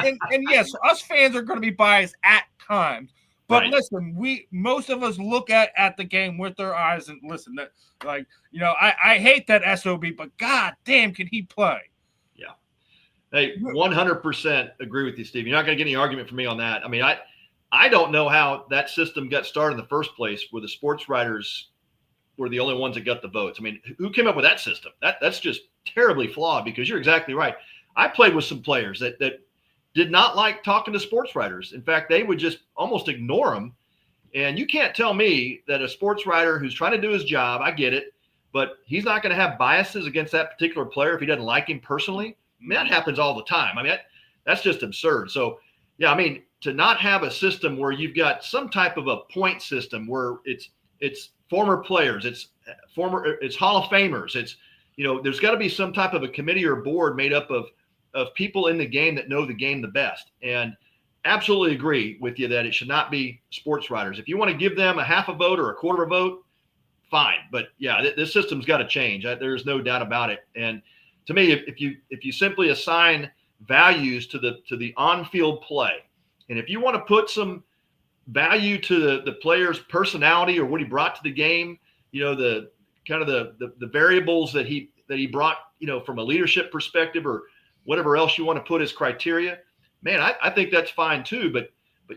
yes, us fans are going to be biased at times. But listen, most of us look at the game with their eyes and listen. I hate that SOB, but god damn, can he play? Yeah. Hey, 100% agree with you, Steve. You're not going to get any argument from me on that. I mean, I don't know how that system got started in the first place, where the sports writers were the only ones that got the votes. I mean, who came up with that system? That's just terribly flawed, because you're exactly right. I played with some players that did not like talking to sports writers. In fact, they would just almost ignore them. And you can't tell me that a sports writer who's trying to do his job, I get it, but he's not going to have biases against that particular player if he doesn't like him personally. I mean, that happens all the time. I mean, that's just absurd. So, yeah, I mean, to not have a system where you've got some type of a point system where it's former players, it's Hall of Famers, it's, there's got to be some type of a committee or board made up of people in the game that know the game the best. And absolutely agree with you that it should not be sports writers. If you want to give them a half a vote or a quarter of a vote, fine. But yeah, this system's got to change. There's no doubt about it. And to me, if you simply assign values to the on-field play, and if you want to put some value to the player's personality or what he brought to the game, the kind of the variables that he brought, from a leadership perspective or whatever else you want to put as criteria, man, I think that's fine too. But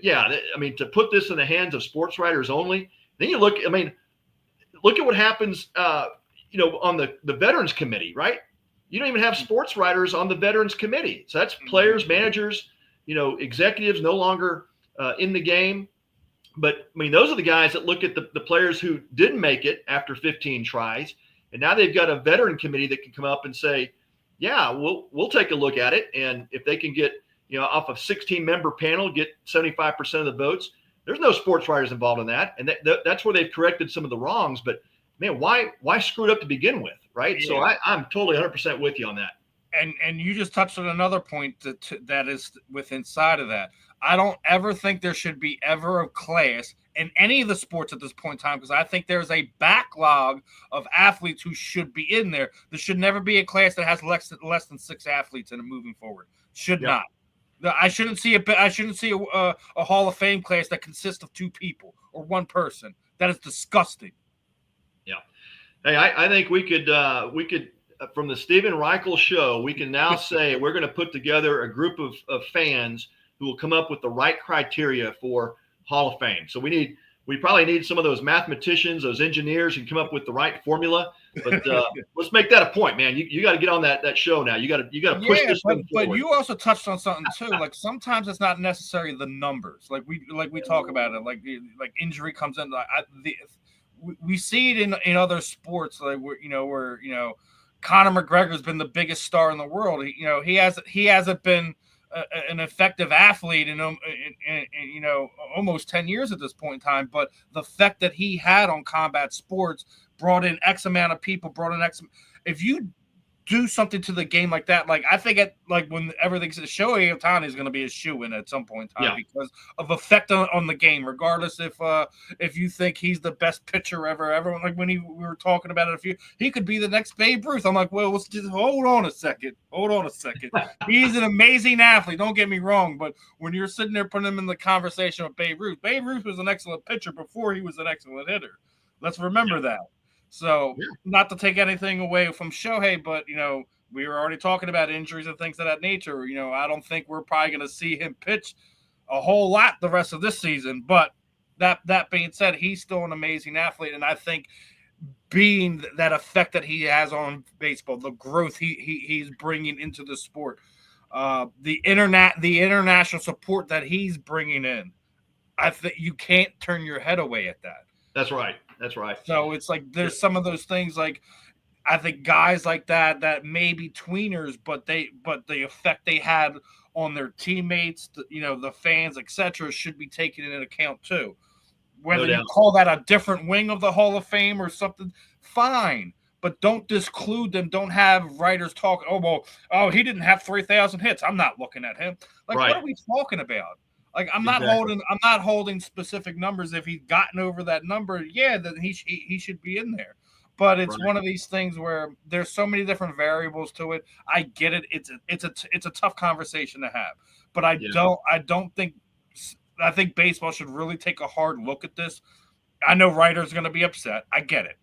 yeah, I mean, to put this in the hands of sports writers only, then you look. I mean, look at what happens. On the veterans committee, right? You don't even have sports writers on the veterans committee. So that's players, managers, executives no longer in the game. But I mean, those are the guys that look at the players who didn't make it after 15 tries, and now they've got a veteran committee that can come up and say, "Yeah, we'll take a look at it." And if they can get off of 16-member panel, get 75% of the votes, there's no sports writers involved in that, and that's where they've corrected some of the wrongs. But man, why screw it up to begin with, right? Yeah. So I'm totally 100% with you on that. And you just touched on another point that is with inside of that. I don't ever think there should be ever a class in any of the sports at this point in time, because I think there's a backlog of athletes who should be in there. There should never be a class that has less than 6 athletes in it moving forward. Should not. I shouldn't see a Hall of Fame class that consists of 2 people or 1 person. That is disgusting. Yeah. Hey, I think we could from the Steven Rychel show, we can now say we're going to put together a group of fans who will come up with the right criteria for Hall of Fame. So we probably need some of those mathematicians, those engineers, who come up with the right formula. But let's make that a point, man. You got to get on that show now. You got to push this thing forward. But you also touched on something too. Like sometimes it's not necessarily the numbers. Like we talk about it. Like injury comes in. We see it in other sports. Like where Conor McGregor's been the biggest star in the world. He hasn't been an effective athlete in almost 10 years at this point in time, but the effect that he had on combat sports brought in X amount of people, if you do something to the game like that, like I think when everything's Shohei Ohtani is going to be a shoe-in at some point in time because of effect on the game, regardless if you think he's the best pitcher ever. Everyone, like when we were talking about it, he could be the next Babe Ruth. I'm like, well, let's just hold on a second. He's an amazing athlete. Don't get me wrong, but when you're sitting there putting him in the conversation with Babe Ruth was an excellent pitcher before he was an excellent hitter. Let's remember that. So not to take anything away from Shohei, but, we were already talking about injuries and things of that nature. I don't think we're probably going to see him pitch a whole lot the rest of this season. But that being said, he's still an amazing athlete. And I think being that effect that he has on baseball, the growth he's bringing into the sport, the international support that he's bringing in, I think you can't turn your head away at that. That's right. So it's like there's some of those things, like I think guys like that may be tweeners, but the effect they had on their teammates, the fans, etc., should be taken into account too. Whether you call that a different wing of the Hall of Fame or something, fine. But don't disclude them. Don't have writers talk. He didn't have 3,000 hits. I'm not looking at him. Like, What are we talking about? Like I'm not holding specific numbers. If he's gotten over that number, then he should be in there. But it's one of these things where there's so many different variables to it. I get it. It's a tough conversation to have. But I think baseball should really take a hard look at this. I know writers are going to be upset. I get it.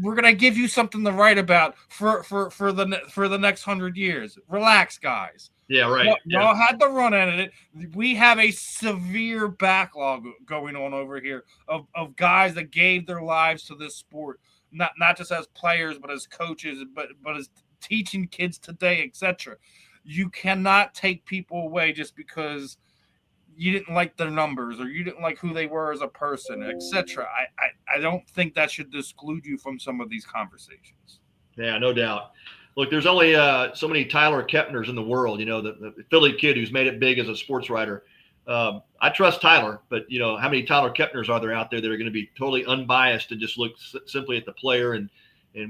We're gonna give you something to write about for the next 100 years. Relax, guys. Yeah, right. Y'all had the run at it. We have a severe backlog going on over here of guys that gave their lives to this sport, not just as players, but as coaches, but as teaching kids today, etc. You cannot take people away just because you didn't like their numbers or you didn't like who they were as a person, etc. I don't think that should exclude you from some of these conversations. Yeah, no doubt. Look, there's only so many Tyler Kepners in the world, the Philly kid who's made it big as a sports writer. I trust Tyler, but, how many Tyler Kepners are there out there that are going to be totally unbiased and just look simply at the player and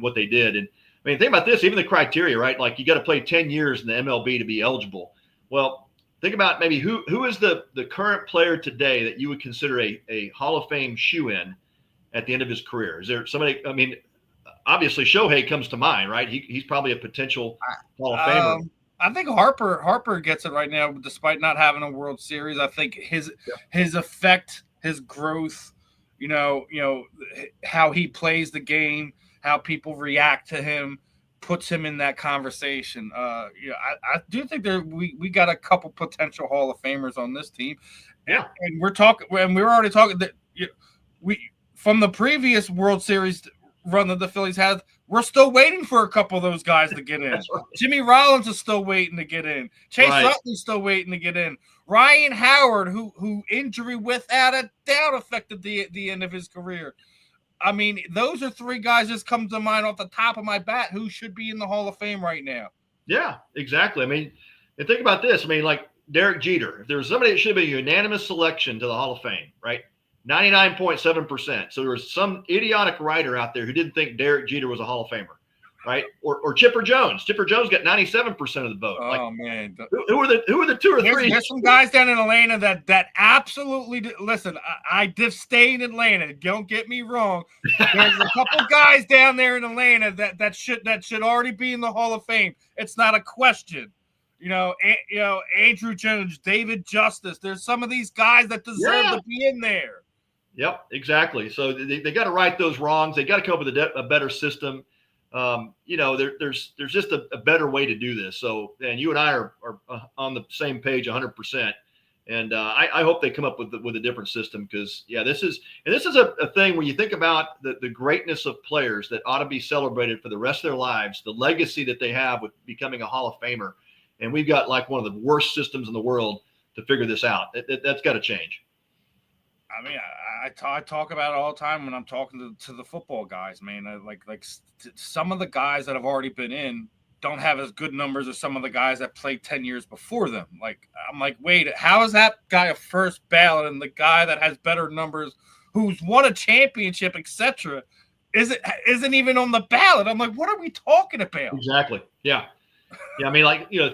what they did? And, I mean, think about this, even the criteria, right? Like you got to play 10 years in the MLB to be eligible. Well, think about maybe who is the current player today that you would consider a Hall of Fame shoe-in at the end of his career? Is there somebody – I mean, obviously Shohei comes to mind, right? He's probably a potential Hall of Famer. I think Harper gets it right now despite not having a World Series. I think his effect, his growth, how he plays the game, how people react to him puts him in that conversation. I do think we got a couple potential Hall of Famers on this team. Yeah. And we're already talking that we from the previous World Series run that the Phillies had, we're still waiting for a couple of those guys to get in. Right. Jimmy Rollins is still waiting to get in. Chase Utley's still waiting to get in. Ryan Howard, who injury without a doubt affected the end of his career. I mean, those are three guys just come to mind off the top of my bat who should be in the Hall of Fame right now. Yeah, exactly. I mean, and think about this. I mean, like Derek Jeter, if there was somebody that should be a unanimous selection to the Hall of Fame, right? 99.7%. So there was some idiotic writer out there who didn't think Derek Jeter was a Hall of Famer, right? Or Chipper Jones. Chipper Jones got 97% of the vote. Oh, man. Who are the two or three? There's some guys down in Atlanta that absolutely listen. I disdain Atlanta. Don't get me wrong. There's a couple guys down there in Atlanta that should already be in the Hall of Fame. It's not a question. Andrew Jones, David Justice. There's some of these guys that deserve to be in there. Yep, exactly. So they got to right those wrongs. They got to come up with a better system. There's just a better way to do this. So, and you and I are on the same page 100%. And I hope they come up with a different system because, this is a thing when you think about the greatness of players that ought to be celebrated for the rest of their lives, the legacy that they have with becoming a Hall of Famer. And we've got like one of the worst systems in the world to figure this out. That's got to change. I mean, I talk about it all the time when I'm talking to the football guys, man. Like some of the guys that have already been in don't have as good numbers as some of the guys that played 10 years before them. Like, I'm like, wait, how is that guy a first ballot and the guy that has better numbers, who's won a championship, etc., isn't even on the ballot? I'm like, what are we talking about? Exactly. Yeah. I mean,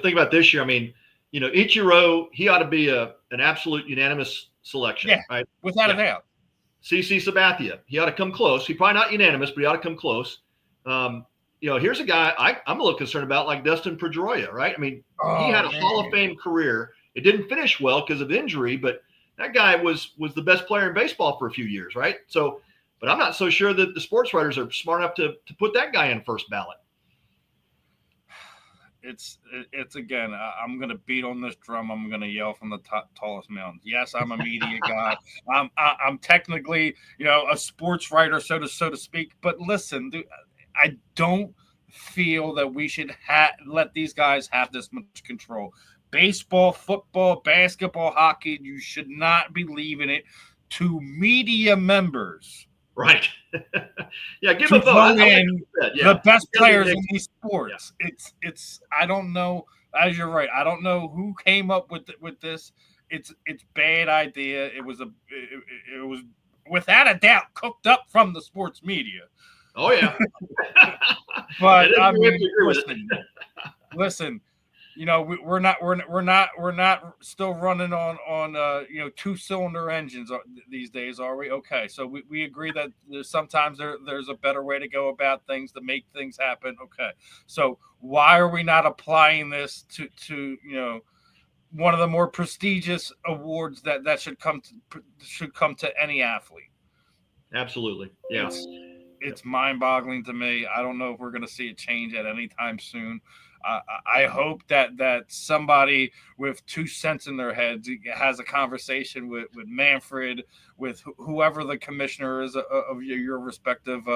think about this year. I mean, Ichiro, he ought to be an absolute unanimous selection, right? Without a doubt. CC Sabathia, he ought to come close. He's probably not unanimous, but he ought to come close. Here's a guy I'm a little concerned about, like Dustin Pedroia, right? I mean, he had a Hall of Fame career. It didn't finish well because of injury, but that guy was the best player in baseball for a few years, right? So, but I'm not so sure that the sports writers are smart enough to put that guy in first ballot. It's again, I'm going to beat on this drum. I'm going to yell from the tallest mountain. Yes, I'm a media guy. I'm technically, a sports writer, so to speak. But listen, dude, I don't feel that we should let these guys have this much control. Baseball, football, basketball, hockey, you should not be leaving it to media members. Right. Give a vote. The best players in these sports. Yeah. It's I don't know, as you're right, I don't know who came up with this. It's bad idea. It was without a doubt cooked up from the sports media. Oh yeah. But I mean, listen, we're not still running on two-cylinder engines these days, are we? Okay, so we agree that sometimes there's a better way to go about things to make things happen. Okay, so why are we not applying this to one of the more prestigious awards that should come to any athlete? Absolutely, yeah. It's mind-boggling to me. I don't know if we're going to see a change at any time soon. I hope that somebody with 2 cents in their heads has a conversation with Manfred, with whoever the commissioner is of your respective,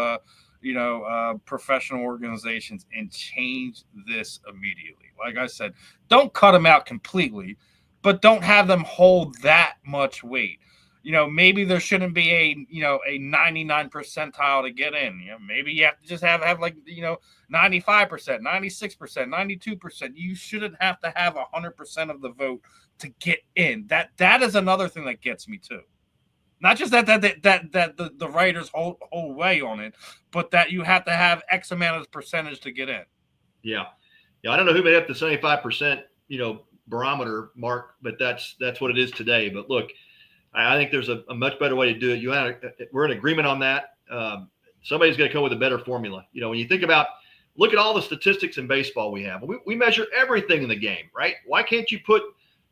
professional organizations, and change this immediately. Like I said, don't cut them out completely, but don't have them hold that much weight. Maybe there shouldn't be a 99 percentile to get in. Maybe you have to just have 95%, 96%, 92%. You shouldn't have to have 100% of the vote to get in. That is another thing that gets me too. Not just that the writers hold way on it, but that you have to have X amount of percentage to get in. Yeah. I don't know who made up the 75%, barometer mark, but that's what it is today. But look, I think there's a much better way to do it. We're in agreement on that. Somebody's going to come with a better formula. When you think about, look at all the statistics in baseball we have. We measure everything in the game, right? Why can't you put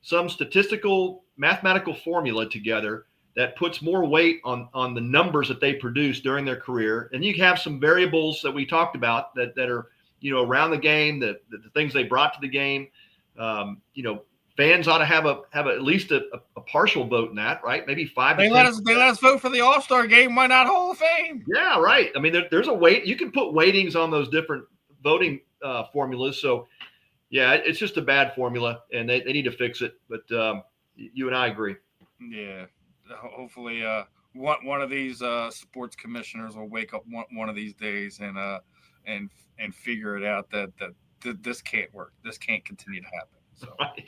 some statistical, mathematical formula together that puts more weight on the numbers that they produce during their career? And you have some variables that we talked about that are around the game, the things they brought to the game. Fans ought to have at least a partial vote in that, right? Maybe 5 to 10. They let us vote for the All-Star game. Why not Hall of Fame? Yeah, right. I mean, there's a weight. You can put weightings on those different voting formulas. So, yeah, it's just a bad formula, and they need to fix it. But you and I agree. Yeah, hopefully, one of these sports commissioners will wake up one of these days and figure it out that this can't work. This can't continue to happen. So. Right.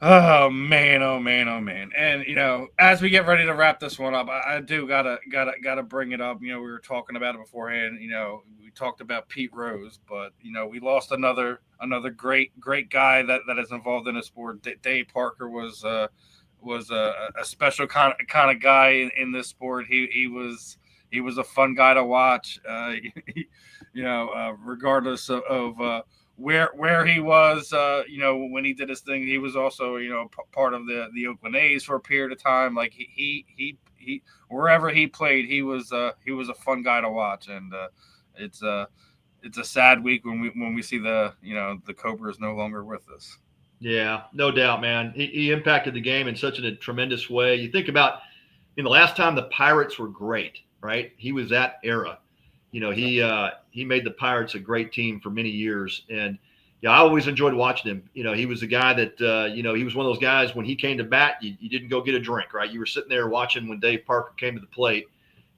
Oh man, oh man, oh man. And as we get ready to wrap this one up, I do gotta bring it up. We were talking about it beforehand. We talked about Pete Rose, but we lost another great guy that is involved in the sport. Dave Parker was a special kind of guy in this sport. He was a fun guy to watch. Regardless of where he was, when he did his thing, he was also, part of the Oakland A's for a period of time. Like he wherever he played, he was a fun guy to watch, and it's a sad week when we see the Cobras no longer with us. Yeah, no doubt, man. He impacted the game in such a tremendous way. You think about, the last time the Pirates were great, right? He was that era. He made the Pirates a great team for many years. And, I always enjoyed watching him. He was a guy that, he was one of those guys when he came to bat, you didn't go get a drink, right? You were sitting there watching when Dave Parker came to the plate,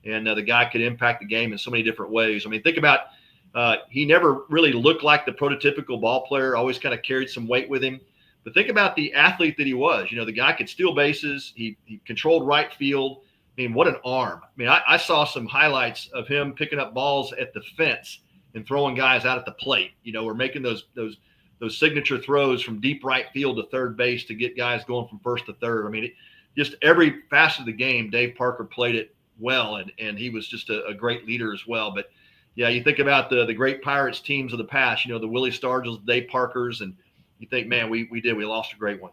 and the guy could impact the game in so many different ways. I mean, think about he never really looked like the prototypical ball player, always kind of carried some weight with him. But think about the athlete that he was. The guy could steal bases. He controlled right field. I mean, what an arm. I mean, I saw some highlights of him picking up balls at the fence and throwing guys out at the plate, or making those signature throws from deep right field to third base to get guys going from first to third. I mean, just every facet of the game, Dave Parker played it well, and he was just a great leader as well. But, yeah, you think about the great Pirates teams of the past, the Willie Stargells, Dave Parkers, and you think, man, we lost a great one.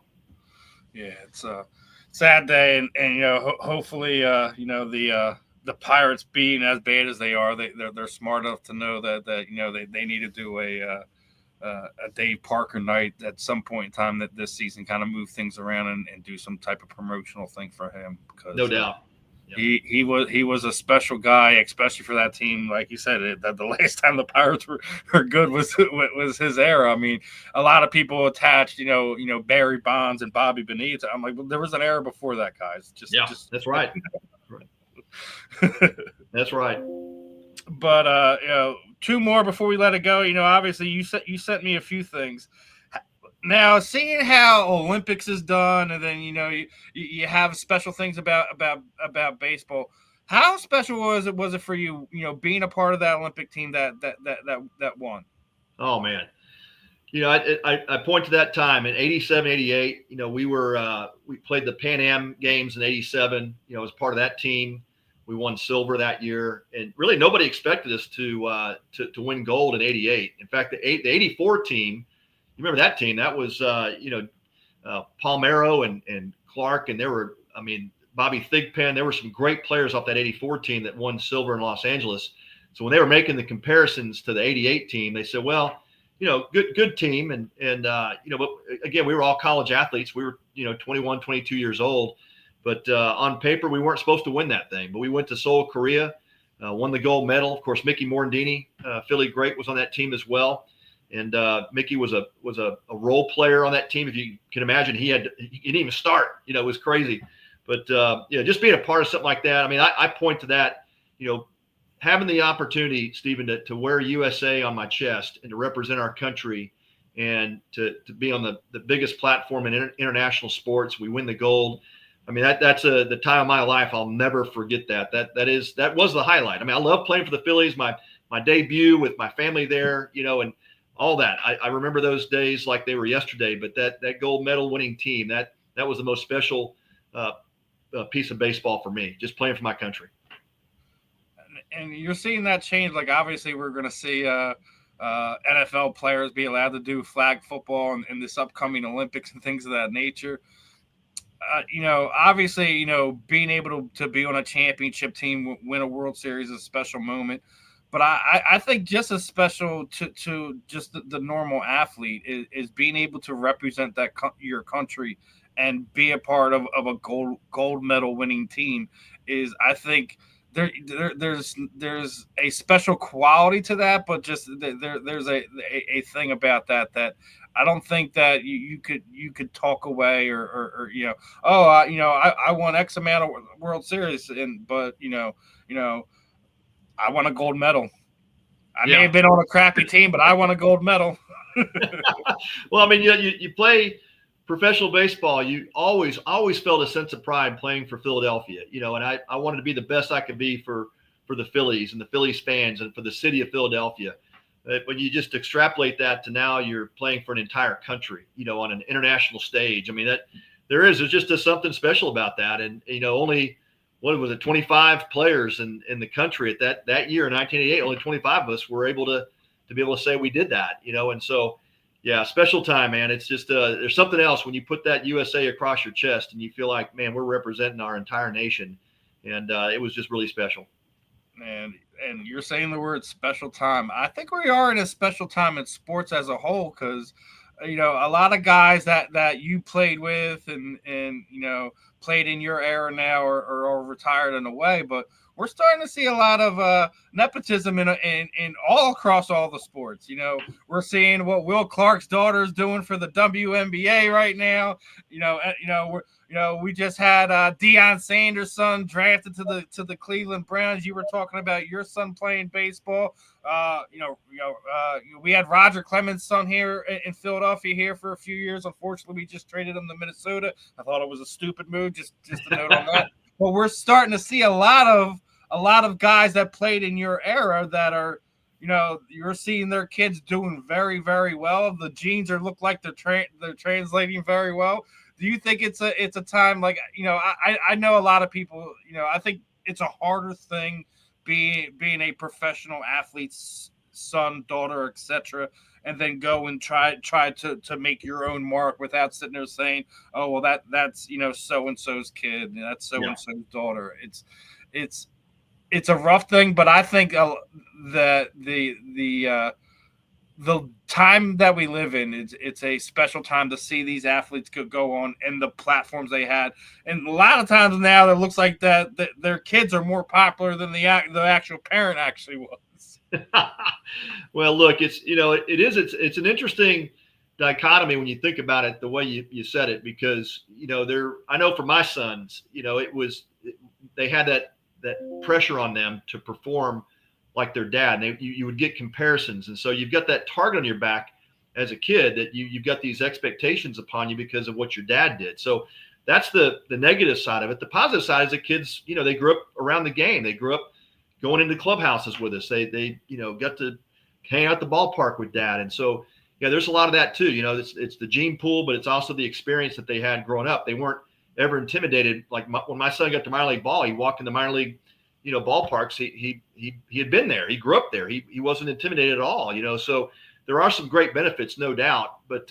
Yeah, it's a sad day, and hopefully, the Pirates being as bad as they are, they're smart enough to know that they need to do a Dave Parker night at some point in time that this season, kind of move things around and do some type of promotional thing for him, because no doubt. He was a special guy, especially for that team. Like you said, that the last time the Pirates were good was his era. I mean, a lot of people attached, Barry Bonds and Bobby Bonilla. I'm like, well, there was an era before that, guys. That's right. That's right. But two more before we let it go. Obviously you sent me a few things. Now, seeing how Olympics is done, and then you have special things about baseball. How special was it for you? Being a part of that Olympic team that won. Oh man, I point to that time in '87, '88. We played the Pan Am Games in '87. As part of that team, we won silver that year, and really nobody expected us to win gold in '88. In fact, the '84 team. You remember that team? That was, Palmero and Clark, and there were, Bobby Thigpen. There were some great players off that '84 team that won silver in Los Angeles. So when they were making the comparisons to the '88 team, they said, well, good team. And but again, we were all college athletes. We were, 21, 22 years old. But on paper, we weren't supposed to win that thing. But we went to Seoul, Korea, won the gold medal. Of course, Mickey Morandini, Philly great, was on that team as well. And Mickey was a role player on that team. If you can imagine, he didn't even start. It was crazy. But just being a part of something like that. I point to that. Having the opportunity, Stephen, to wear USA on my chest and to represent our country, and to be on the biggest platform in international sports. We win the gold. That's the time of my life. I'll never forget that. That was the highlight. I love playing for the Phillies. My debut with my family there. And all that. I remember those days like they were yesterday, but that gold medal winning team, that was the most special piece of baseball for me, just playing for my country. And you're seeing that change. Like, obviously we're going to see NFL players be allowed to do flag football in this upcoming Olympics and things of that nature. Obviously, being able to be on a championship team, win a World Series is a special moment. But I think just as special to just the normal athlete is being able to represent your country and be a part of a gold medal winning team. Is I think there's a special quality to that, but just there's a thing about that I don't think that you could talk away or oh I won X amount of World Series but I won a gold medal. I may Yeah. have been on a crappy team, but I won a gold medal. Well, I mean, you play professional baseball. You always felt a sense of pride playing for Philadelphia, and I wanted to be the best I could be for the Phillies and the Phillies fans and for the city of Philadelphia. But when you just extrapolate that to now you're playing for an entire country, on an international stage. I mean, there's just something special about that. And, only, what was it, 25 players in the country at that year, in 1988, only 25 of us were able to be able to say we did that, and so, yeah, special time, man. It's just there's something else when you put that USA across your chest and you feel like, man, we're representing our entire nation. And it was just really special. And you're saying the word special time. I think we are in a special time in sports as a whole because a lot of guys that you played with and played in your era now are retired in a way, but we're starting to see a lot of nepotism in all across all the sports. We're seeing what Will Clark's daughter is doing for the WNBA right now. We just had Deion Sanders' son drafted to the Cleveland Browns. You were talking about your son playing baseball. We had Roger Clemens' son here in Philadelphia here for a few years. Unfortunately, we just traded him to Minnesota. I thought it was a stupid move. Just a note on that. But we're starting to see a lot of guys that played in your era that are, you're seeing their kids doing very, very well. The genes look like they're translating very well. Do you think it's a time like, I know a lot of people, I think it's a harder thing being a professional athlete's son, daughter, etc., and then go and try to make your own mark without sitting there saying, oh well that's so and so's kid, that's so and so's daughter. It's a rough thing, but I think that the time that we live in, it's a special time to see these athletes go on and the platforms they had. And a lot of times now it looks like that their kids are more popular than the actual parent actually was. Well, look, it's an interesting dichotomy when you think about it the way you said it, because I know for my sons, they had that pressure on them to perform like their dad, and you would get comparisons, and so you've got that target on your back as a kid that you've got these expectations upon you because of what your dad did. So that's the negative side of it. The positive side is that kids, they grew up around the game. They grew up going into clubhouses with us. They got to hang out at the ballpark with dad. And so, yeah, there's a lot of that too. It's the gene pool, but it's also the experience that they had growing up. They weren't ever intimidated. Like when my son got to minor league ball, he walked in the minor league, ballparks. He had been there. He grew up there. He wasn't intimidated at all, so there are some great benefits, no doubt. But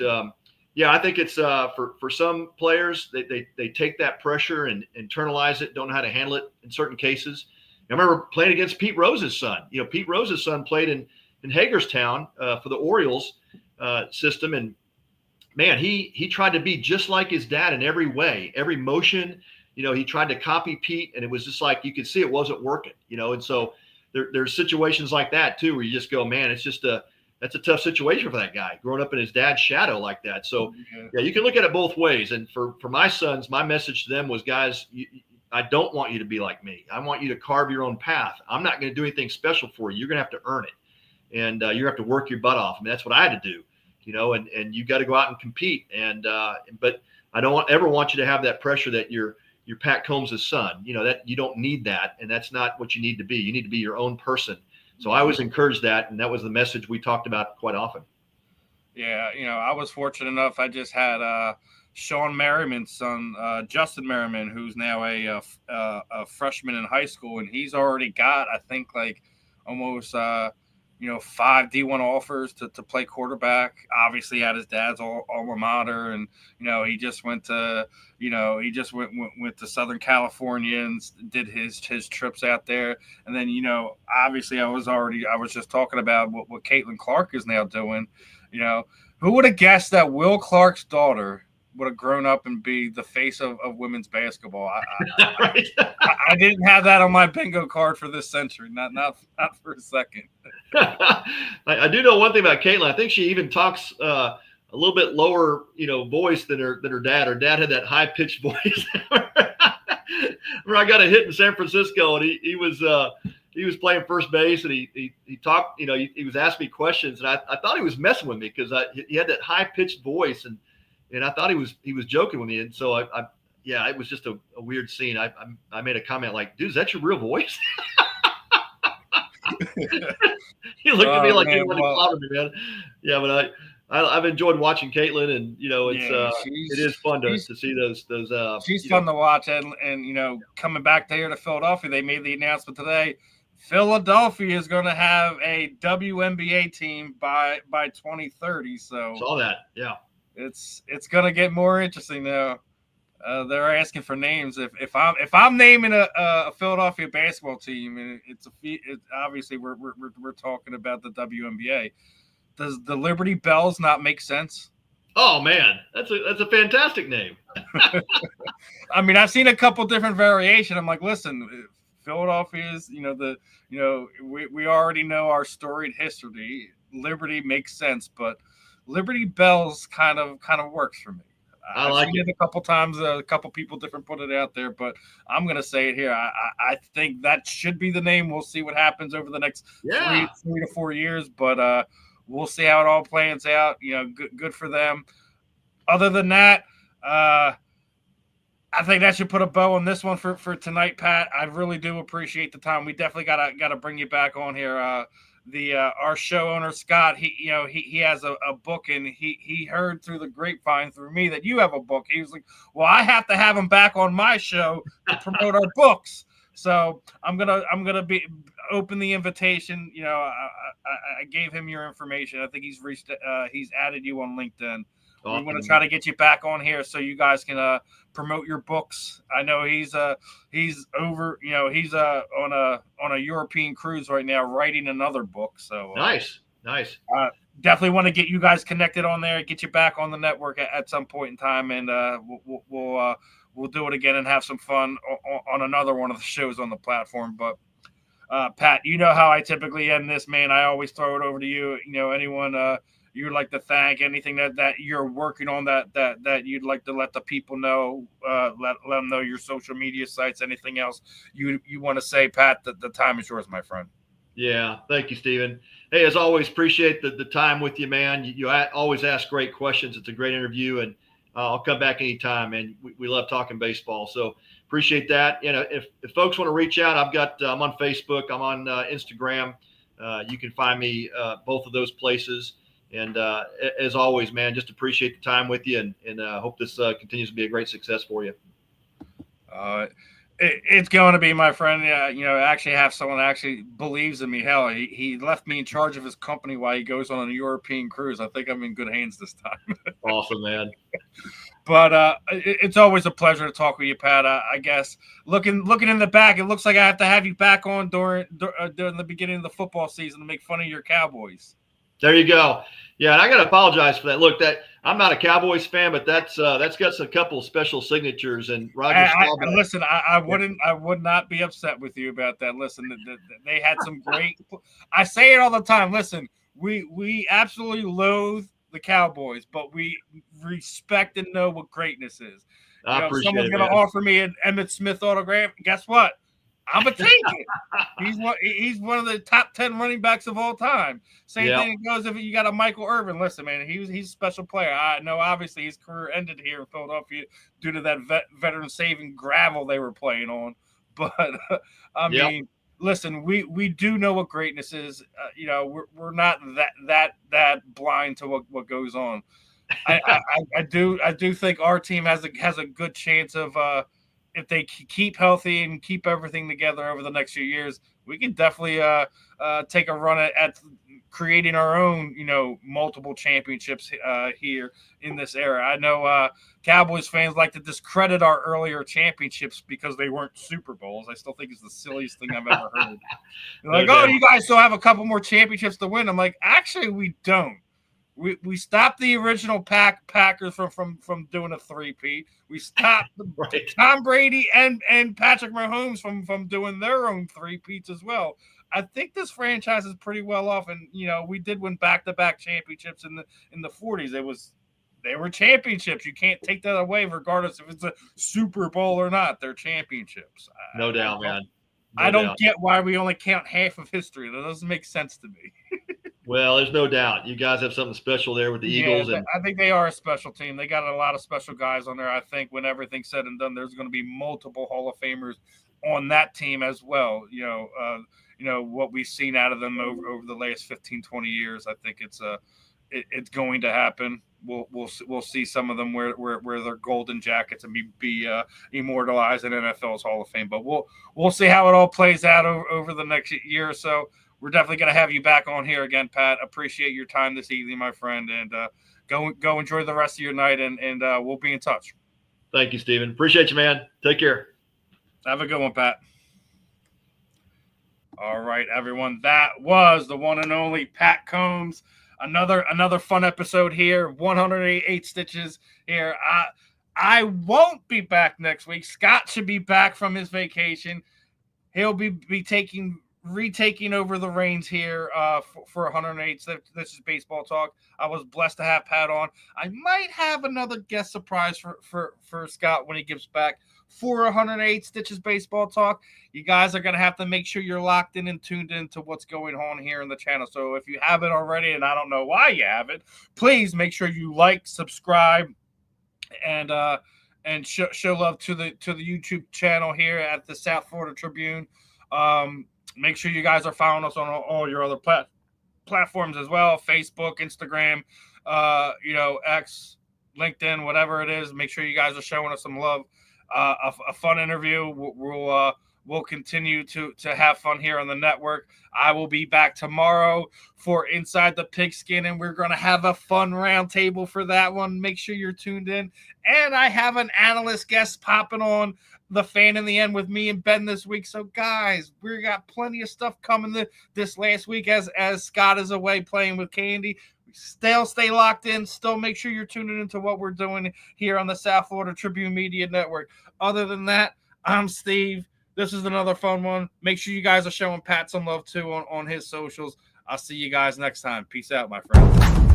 yeah, I think it's for some players, they take that pressure and internalize it, don't know how to handle it in certain cases. I remember playing against Pete Rose's son. Pete Rose's son played in Hagerstown for the Orioles system. And man, he tried to be just like his dad in every way, every motion. He tried to copy Pete, and it was just like you could see it wasn't working, and so there's situations like that too, where you just go, man, that's a tough situation for that guy growing up in his dad's shadow like that. So yeah, you can look at it both ways. And for my sons, my message to them was, guys, I don't want you to be like me. I want you to carve your own path. I'm not going to do anything special for you. You're going to have to earn it. And you have to work your butt off. I mean, that's what I had to do, and you got to go out and compete. And, but I don't ever want you to have that pressure that you're Pat Combs' son, that you don't need that. And that's not what you need to be. You need to be your own person. So I always encourage that. And that was the message we talked about quite often. Yeah. I was fortunate enough. I just had, Sean Merriman's son, Justin Merriman, who's now a freshman in high school, and he's already got, I think, like almost 5 D1 offers to play quarterback. Obviously, had his dad's alma mater, and he just went to went to Southern California and did his trips out there. And then obviously, I was just talking about what Caitlin Clark is now doing. Who would have guessed that Will Clark's daughter would have grown up and be the face of women's basketball? Right. I didn't have that on my bingo card for this century. Not for a second. I do know one thing about Caitlin. I think she even talks a little bit lower, voice than her dad. Her dad had that high pitched voice. Where I got a hit in San Francisco, and he was playing first base, and he talked. He was asking me questions, and I thought he was messing with me because he had that high pitched voice, and I thought he was joking with me, and so it was just a weird scene. I made a comment like, "Dude, is that your real voice?" He looked at me like he wanted to clown me, man. Yeah, but I've enjoyed watching Caitlin, and it is fun to see those. She's fun to watch, and coming back here to Philadelphia, they made the announcement today. Philadelphia is going to have a WNBA team by 2030. So saw that, yeah. It's going to get more interesting now. They're asking for names. If I'm naming a Philadelphia basketball team, and obviously we're talking about the WNBA. Does the Liberty Bells not make sense? Oh man, that's a fantastic name. I mean, I've seen a couple different variations. I'm like, listen, Philadelphia is we already know our storied history. Liberty makes sense, but Liberty Bells kind of works for me. I've seen it a couple times. A couple people different put it out there, but I'm going to say it here. I think that should be the name. We'll see what happens over the next 3 to 4 years, but we'll see how it all plans out. Good for them. Other than that, I think that should put a bow on this one for tonight, Pat. I really do appreciate the time. We definitely gotta bring you back on here. Our show owner Scott, he has a book, and he heard through the grapevine through me that you have a book. He was like, well, I have to have him back on my show to promote our books. So I'm gonna be open the invitation. I gave him your information. I think he's added you on LinkedIn. Awesome. We want to try to get you back on here so you guys can promote your books. I know he's over, he's on a European cruise right now writing another book. So nice. Definitely want to get you guys connected on there, get you back on the network at some point in time, and we'll do it again and have some fun on another one of the shows on the platform. But Pat, you know how I typically end this, man. I always throw it over to you. Anyone you would like to thank, anything that you're working on that you'd like to let the people know, let them know your social media sites, anything else you want to say, Pat, the time is yours, my friend. Yeah. Thank you, Steven. Hey, as always, appreciate the time with you, man. You always ask great questions. It's a great interview, and I'll come back anytime, and we love talking baseball. So appreciate that. If folks want to reach out, I'm on Facebook, I'm on Instagram. You can find me both of those places. And as always, man, just appreciate the time with you, and hope this continues to be a great success for you. It's going to be, my friend. Actually have someone that actually believes in me. Hell, he left me in charge of his company while he goes on a European cruise. I think I'm in good hands this time. Awesome, man. But it's always a pleasure to talk with you, Pat. I guess looking in the back, it looks like I have to have you back on during the beginning of the football season to make fun of your Cowboys. There you go. Yeah, and I got to apologize for that. Look, I'm not a Cowboys fan, but that's got a couple of special signatures. And Roger Staubach. Listen, I would not be upset with you about that. Listen, they had some great. I say it all the time. Listen, we absolutely loathe the Cowboys, but we respect and know what greatness is. I appreciate someone's it, going to offer me an Emmitt Smith autograph. Guess what? I'm going to take it. He's one of the top 10 running backs of all time. Same thing goes if you got a Michael Irvin. Listen, man, he's a special player. I know obviously his career ended here in Philadelphia due to that veteran saving gravel they were playing on. But I mean, listen, we do know what greatness is. We're not that blind to what goes on. I do think our team has a good chance of if they keep healthy and keep everything together over the next few years, we can definitely take a run at creating our own, multiple championships here in this era. I know Cowboys fans like to discredit our earlier championships because they weren't Super Bowls. I still think it's the silliest thing I've ever heard. They're like, oh, you guys still have a couple more championships to win. I'm like, actually, we don't. We stopped the original Packers from doing a three-peat. We stopped right. Tom Brady and Patrick Mahomes from doing their own three-peats as well. I think this franchise is pretty well off, and we did win back-to-back championships in the 40s. They were championships. You can't take that away, regardless if it's a Super Bowl or not. They're championships. No doubt, man. I don't get why we only count half of history. That doesn't make sense to me. Well, there's no doubt. You guys have something special there with the Eagles. And I think they are a special team. They got a lot of special guys on there. I think when everything's said and done, there's going to be multiple Hall of Famers on that team as well. What we've seen out of them over the last 15, 20 years, I think it's going to happen. We'll see some of them wear their golden jackets and be immortalized in NFL's Hall of Fame. But we'll see how it all plays out over the next year or so. We're definitely going to have you back on here again, Pat. Appreciate your time this evening, my friend, and go enjoy the rest of your night, and we'll be in touch. Thank you, Steven. Appreciate you, man. Take care. Have a good one, Pat. All right, everyone. That was the one and only Pat Combs. Another fun episode here. 188 stitches here. I won't be back next week. Scott should be back from his vacation. He'll be retaking over the reins here for 108. This is Baseball Talk. I was blessed to have Pat on. I might have another guest surprise for Scott when he gets back for 108 Stitches Baseball Talk. You guys are going to have to make sure you're locked in and tuned in to what's going on here in the channel. So if you haven't already, and I don't know why you haven't, please make sure you like, subscribe, and show love to the YouTube channel here at the South Florida Tribune. Make sure you guys are following us on all your other platforms as well. Facebook, Instagram, X, LinkedIn, whatever it is. Make sure you guys are showing us some love. A fun interview. We'll continue to have fun here on the network. I will be back tomorrow for Inside the Pigskin, and we're going to have a fun roundtable for that one. Make sure you're tuned in. And I have an analyst guest popping on the Fan in the End with me and Ben this week. So, guys, we got plenty of stuff coming this last week as Scott is away playing with Candy. Still stay locked in. Still make sure you're tuning into what we're doing here on the South Florida Tribune Media Network. Other than that, I'm Steve. This is another fun one. Make sure you guys are showing Pat some love, too, on his socials. I'll see you guys next time. Peace out, my friends.